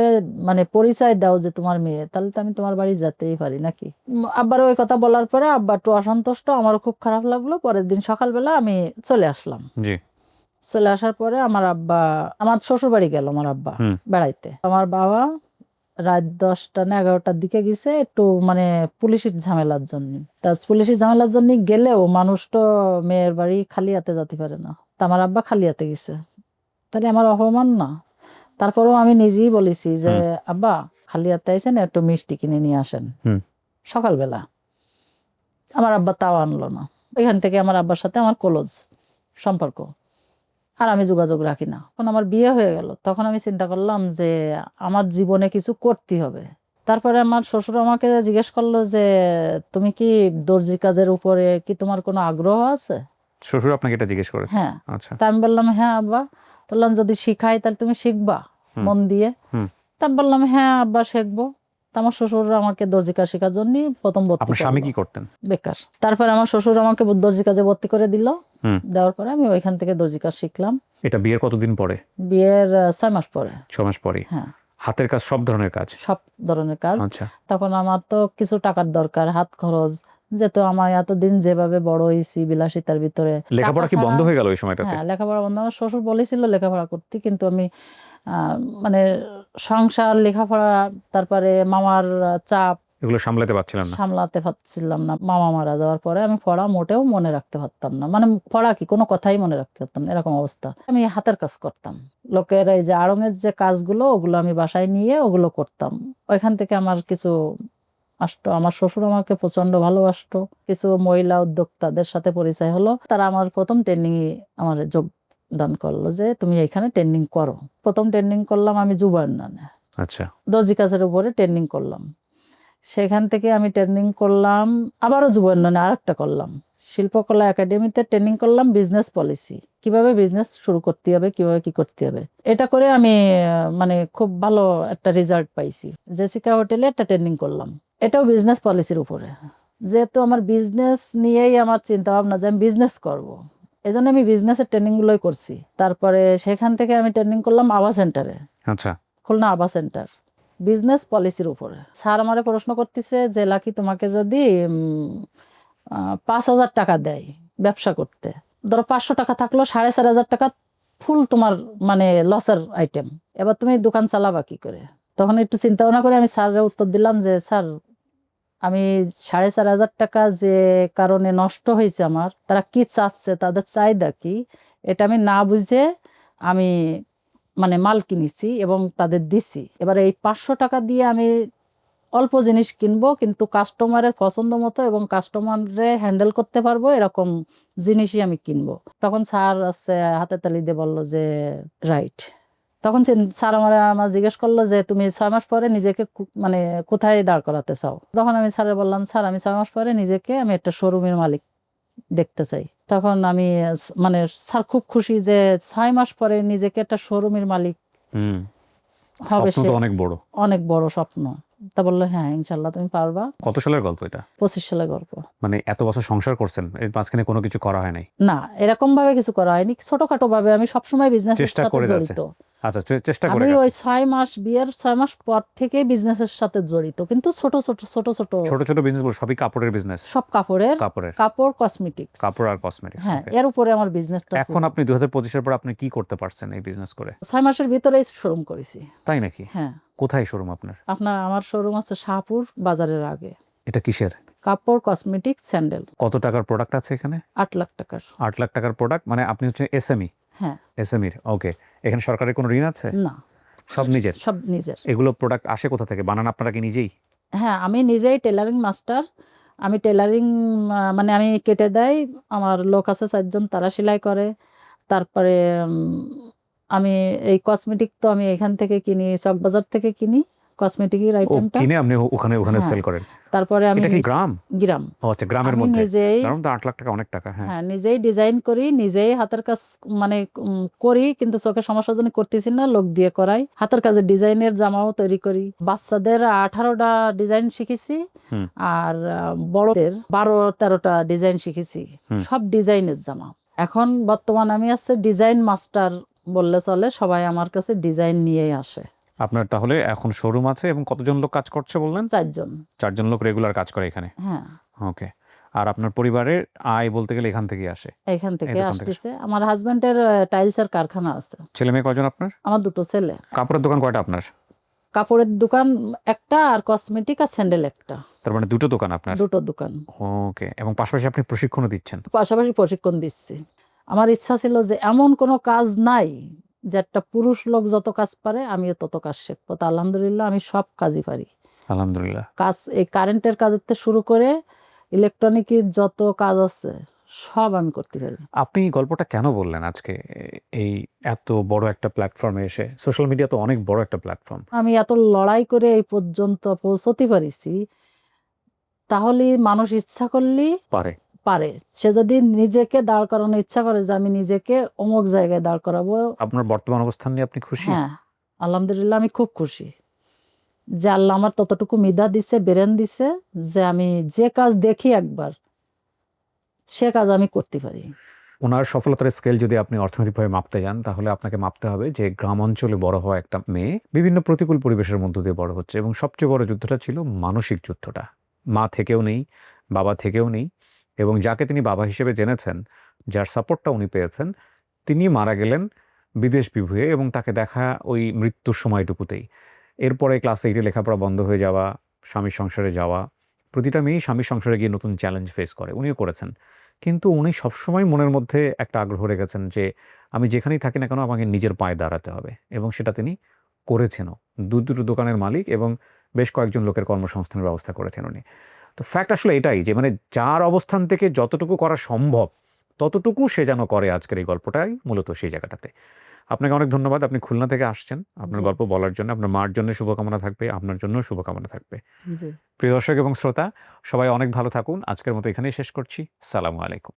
মানে পরিচয় দাও যে তোমার মেয়ে, তাহলে তো আমি তোমার বাড়ি যেতেই পারি নাকি। আব্বার ওই কথা বলার পরে আব্বা একটু অসন্তুষ্ট, আমারও খুব খারাপ লাগলো। পরের দিন সকালবেলা আমি চলে আসলাম। জি। চলে আসার পরে আমার আব্বা আমার শ্বশুর বাড়ি গেল, আমার আব্বা বেড়াইতে। আমার বাবা রাত 10টা না 11টার দিকে গেছে একটু মানে পুলিশের ঝামেলার জন্য। তা পুলিশের ঝামেলার জন্য গেলেও মানুষ তো মেয়ের বাড়ি খালি হাতে যেতে পারে না, তা আমার আব্বা খালি হাতে গেছে, তাহলে আমার অপমান না। তারপরেও আমি নিজেই বলেছি যে আব্বা খালি হাতে আইছেন, একটু মিষ্টি কিনে নিয়ে আসেন সকালবেলা। আমার আব্বা তাও আনলো না। এখান থেকে আমার আব্বার সাথে আমার ক্লোজ সম্পর্ক, আর আমি যোগাযোগ রাখি না। যখন আমার বিয়ে হয়ে গেল তখন আমি চিন্তা করলাম যে আমার জীবনে কিছু করতে হবে। তারপরে আমার শ্বশুর আমাকে জিজ্ঞেস করলো যে তুমি কি দর্জি কাজের উপরে কি তোমার কোনো আগ্রহ আছে? শ্বশুর আপনাকে এটা জিজ্ঞেস করেছে? হ্যাঁ। আচ্ছা। তা আমি বললাম হ্যাঁ আব্বা। বললাম যদি শিখাই তাহলে তুমি শিখবা মন দিয়ে? তা আমি বললাম হ্যাঁ আব্বা শিখবো। তা আমার শ্বশুর আমাকে দর্জি কাজ শেখার জন্য প্রথম ভর্তি আপনার স্বামী কি করলো। করতেন? বেকার। তারপরে আমার শ্বশুর আমাকে দর্জি কাজে ভর্তি করে দিল। দেওয়ার পরে আমি ওইখান থেকে দর্জি কাজ শিখলাম। এটা বিয়ের কতদিন পরে? বিয়ের 6 মাস পরে। 6 মাস পরে? হ্যাঁ। হাতের কাজ, সব ধরনের কাজ? সব ধরনের কাজ। আচ্ছা। তখন আমার তো কিছু টাকার দরকার, হাত খরচ, যেহেতু আমার এতদিন যেভাবে বড় হয়েছি বিলাসিতার ভিতরে। লেখাপড়া কি বন্ধ হয়ে গেল ওই সময়টাতে? হ্যাঁ, লেখাপড়া বন্ধ। আমার শ্বশুর বলেছিল লেখাপড়া করতে, কিন্তু আমি মানে সংসার, লেখাপড়া, তারপরে মামার চাপ, এগুলো সামলাতে পারছিলেন না? সামলাতে পারছিলাম না। মামা মারা যাওয়ার পরে আমি পড়া মোটেও মনে রাখতে পারতাম না, মানে পড়া কি কোনো কথাই মনে রাখতে পারতাম না, এরকম অবস্থা। আমি হাতের কাজ করতাম, লোকের এই যে আড়ঙের যে কাজগুলো ওগুলো আমি বাসায় নিয়ে ওগুলো করতাম। ওইখান থেকে আমার কিছু আসতো। আমার শ্বশুর আমাকে প্রচন্ড ভালোবাসতো। কিছু মহিলা উদ্যোক্তাদের সাথে পরিচয় হলো, তারা আমার প্রথম ট্রেনিং আমার যোগদান করলো যে তুমি এখানে ট্রেনিং করো। প্রথম ট্রেনিং করলাম আমি যুব উন্নয়নে। আচ্ছা। দর্জি কাজের উপরে ট্রেনিং করলাম। সেখান থেকে আমি ট্রেনিং করলাম, আবারও যুব উন্নয়নে আরেকটা করলাম। শিল্পকলা একাডেমিতে ট্রেনিং করলাম বিজনেস পলিসি, কিভাবে বিজনেস শুরু করতে হবে, কিভাবে কি করতে হবে। এটা করে আমি মানে খুব ভালো একটা রেজাল্ট পাইছি। জেসিকা হোটেলে একটা ট্রেনিং করলাম, এটাও বিজনেস পলিসির উপরে। যেহেতু আমার বিজনেস নিয়েই আমার চিন্তা ভাবনা যে আমি বিজনেস করব, এই জন্য আমি বিজনেসের ট্রেনিংগুলোই করছি। তারপরে সেখান থেকে আমি ট্রেনিং করলাম আভা সেন্টারে। আচ্ছা। খুলনা আভা সেন্টার, বিজনেস পলিসির উপরে। স্যার আমারে প্রশ্ন করতেছে যে লাকি তোমাকে যদি 5,000 টাকা দেয় ব্যবসা করতে, ধরো 500 টাকা থাকলো, 4,500 টাকা ফুল তোমার মানে লসের আইটেম, এবার তুমি দোকান চালাবা কি করে? তখন একটু চিন্তা ভাবনা করে আমি স্যারের উত্তর দিলাম যে স্যার আমি 4,500 টাকা যে কারণে নষ্ট হয়েছে আমার, তারা কি চাচ্ছে, তাদের চাহিদা কি, এটা আমি না বুঝে আমি মানে মাল কিনেছি এবং তাদের দিছি। এবার এই 500 টাকা দিয়ে আমি অল্প জিনিস কিনবো, কিন্তু কাস্টমারের পছন্দ মতো এবং কাস্টমারে হ্যান্ডেল করতে পারবো এরকম জিনিসই আমি কিনবো। তখন স্যার হাতে তালি দিয়ে বললো যে রাইট। তখন স্যার আমার জিজ্ঞেস করলো যে তুমি 6 মাস পরে নিজেকে মানে কোথায় দাঁড় করাতে চাও? তখন আমি স্যারের বললাম স্যার আমি 6 মাস পরে নিজেকে আমি একটা শোরুমের মালিক দেখতে চাই। তখন আমি মানে স্যার খুব খুশি যে 6 মাস পরে নিজেকে একটা শোরুমের মালিক হবে, সে অনেক বড়, অনেক বড় স্বপ্ন। তা বললো হ্যাঁ ইনশাল্লাহ তুমি পারবা। কত সালের গল্প এটা? 25 সালের গল্প। মানে এত বছর সংসার করছেন, এর মাঝখানে কোনো কিছু করা হয় নাই? না, এরকম ভাবে কিছু করা হয়নি, ছোটখাটো ভাবে। আমি সবসময় বিজনেসের সাথে জড়িত। আচ্ছা, চেষ্টা করে আমি ওই গেছেন। 6 মাস বিয়ের 6 মাস পর থেকে বিজনেসের সাথে জড়িত, কিন্তু ছোট ছোট বিজনেস বল, সবই কাপড়ের বিজনেস? সব কাপড়, কসমেটিক্স। কাপড় আর কসমেটিক্স। হ্যাঁ, এর উপরে আমার বিজনেসটা। এখন আপনি 2025 এর পর আপনি কি করতে পারছেন এই বিজনেস করে? 6 মাসের ভিতরেই শোরুম করেছি। তাই নাকি? হ্যাঁ। কোথায় শোরুম আপনার? আমার শোরুম আছে শাহপুর বাজারের আগে। এটা কিসের? কাপড়, কসমেটিক্স, স্যান্ডেল। কত টাকার প্রোডাক্ট আছে এখানে? 8 লাখ টাকার। 8 লাখ টাকার প্রোডাক্ট, মানে আপনি হচ্ছে এসএমই? হ্যাঁ। এসএমইর, ওকে। এখানে সরকারের কোনো ঋণ আছে? না, সব নিজের? সব নিজের। এগুলো প্রোডাক্ট আসে কোথা থেকে? বানান আপনারা কি নিজেই? হ্যাঁ, আমি নিজেই টেলারিং মাস্টার। আমি টেলারিং, মানে আমি কেটে দেই, আমার লোক আছে 4 জন, তারা সেলাই করে। তারপরে আমি এই কসমেটিক তো আমি এখান থেকে কিনি, চকবাজার থেকে কিনি কসমেটিকের ও আইটেমটা। কিনে আপনি ওখানে হ্যাঁ, সেল করেন? তারপরে আমি এটা কি গ্রাম? গ্রাম, ও আচ্ছা, গ্রামের আমি মধ্যে। নিজেই, গ্রাম তো 8 লাখ টাকা অনেক টাকা। হ্যাঁ, হ্যাঁ নিজেই ডিজাইন করি, নিজেই হাতের কাজ মানে করি, কিন্তু চোখের সমস্যার জন্য করতেছি না, লোক দিয়ে করাই। হাতের কাজে ডিজাইনের জামাও তৈরি করি। বাচ্চাদের 18টা ডিজাইন শিখেছি, হুম। আর বড়দের 12-13টা ডিজাইন শিখেছি, সব ডিজাইনের জামা। এখন বর্তমান আমি আছে ডিজাইন মাস্টার বললে চলে, সবাই আমার কাছে ডিজাইন নিয়েই আসে। আপনার তাহলে এখন শোরুম আছে এবং কতজন লোক কাজ করছে বললেন? 4 জন। 4 জন লোক রেগুলার কাজ করে এখানে? হ্যাঁ। ওকে। আর আপনার পরিবারের আয় বলতে গেলে এখান থেকেই আসে? এখান থেকে দোকান থেকে। আসতেছে। আমার হাজবেন্ডের টাইলসের কারখানা আছে। ছেলে মেয়ে কয়জন আপনার? আমার 2টো ছেলে। কাপড়ের দোকান কয়টা আপনার? কাপড়ের দোকান একটা, আর কসমেটিক আর স্যান্ডেল একটা। তার মানে 2টো দোকান আপনার? 2টো দোকান। ওকে। এবং পাশাপাশি আপনি প্রশিক্ষণও দিচ্ছেন? পাশাপাশি প্রশিক্ষণ দিচ্ছি। আমার ইচ্ছা ছিল যে এমন কোনো কাজ নাই যে একটা পুরুষ লোক যত কাজ পারে আমিও তত কাজ শিখবো। তা আলহামদুলিল্লাহ আমি সব কাজই পারি। আলহামদুলিল্লাহ। কাজ এই কারেন্টের কাজের থেকে শুরু করে ইলেকট্রনিকের যত কাজ আছে সব আমি করতে পারি। আপনি গল্পটা কেন বললেন আজকে এই এত বড় একটা প্ল্যাটফর্মে এসে? সোশ্যাল মিডিয়া তো অনেক বড় একটা প্ল্যাটফর্ম। আমি এত লড়াই করে এই পর্যন্ত পৌঁছতে পারিছি, তাহলে মানুষ ইচ্ছা করলেই পারে। পারে। সে যদি নিজেকে দাঁড় করানোর ইচ্ছা করে যে আমি নিজেকে অমুক জায়গায় দাঁড় করাবো। আপনার বর্তমান অবস্থান নিয়ে আপনি খুশি? হ্যাঁ, আলহামদুলিল্লাহ আমি খুব খুশি যে আল্লাহ আমার ততটুকু মেধা দিছে, ব্রেন দিছে, যে আমি যে কাজ দেখি একবার সে কাজ আমি করতে পারি। ওনার সফলতার স্কেল যদি আপনি অর্থনৈতিকভাবে মাপতে যান, তাহলে আপনাকে মাপতে হবে যে গ্রাম অঞ্চলে বড় হওয়া একটা মেয়ে বিভিন্ন প্রতিকূল পরিবেশের মধ্য দিয়ে বড় হচ্ছে, এবং সবচেয়ে বড় যুদ্ধটা ছিল মানসিক যুদ্ধটা। মা থেকেও নেই, বাবা থেকেও নেই, এবং যাকে তিনি বাবা হিসেবে জেনেছেন, যার সাপোর্টটা উনি পেয়েছেন, তিনি মারা গেলেন বিদেশ বিভুঁয়ে, এবং তাকে দেখা ওই মৃত্যুর সময়টুকুতেই। এরপরে ক্লাস 8-এ লেখাপড়া বন্ধ হয়ে যাওয়া, স্বামীর সংসারে যাওয়া। প্রতিটা মেয়েই স্বামীর সংসারে গিয়ে নতুন চ্যালেঞ্জ ফেস করে, উনিও করেছেন। কিন্তু উনি সবসময় মনের মধ্যে একটা আগ্রহ রেখেছেন যে আমি যেখানেই থাকি না কেন আমাকে নিজের পায়ে দাঁড়াতে হবে, এবং সেটা তিনি করেছেনও। দুটো দোকানের মালিক এবং বেশ কয়েকজন লোকের কর্মসংস্থানের ব্যবস্থা করেছেন উনি। তো ফ্যাক্ট আসলে এটাই যে মানে যার অবস্থান থেকে যতটুকু করা সম্ভব ততটুকু সে যেন করে। আজকের এই গল্পটাই মূলত সেই জায়গাটাতে। আপনাকে অনেক ধন্যবাদ, আপনি খুলনা থেকে আসছেন আপনার জি। গল্প বলার জন্য। আপনার মার জন্য শুভকামনা থাকবে, আপনার জন্য শুভকামনা থাকবে। জি। প্রিয় দর্শক এবং শ্রোতা, সবাই অনেক ভালো থাকুন। আজকের মতো এখানেই শেষ করছি। সালামু আলাইকুম।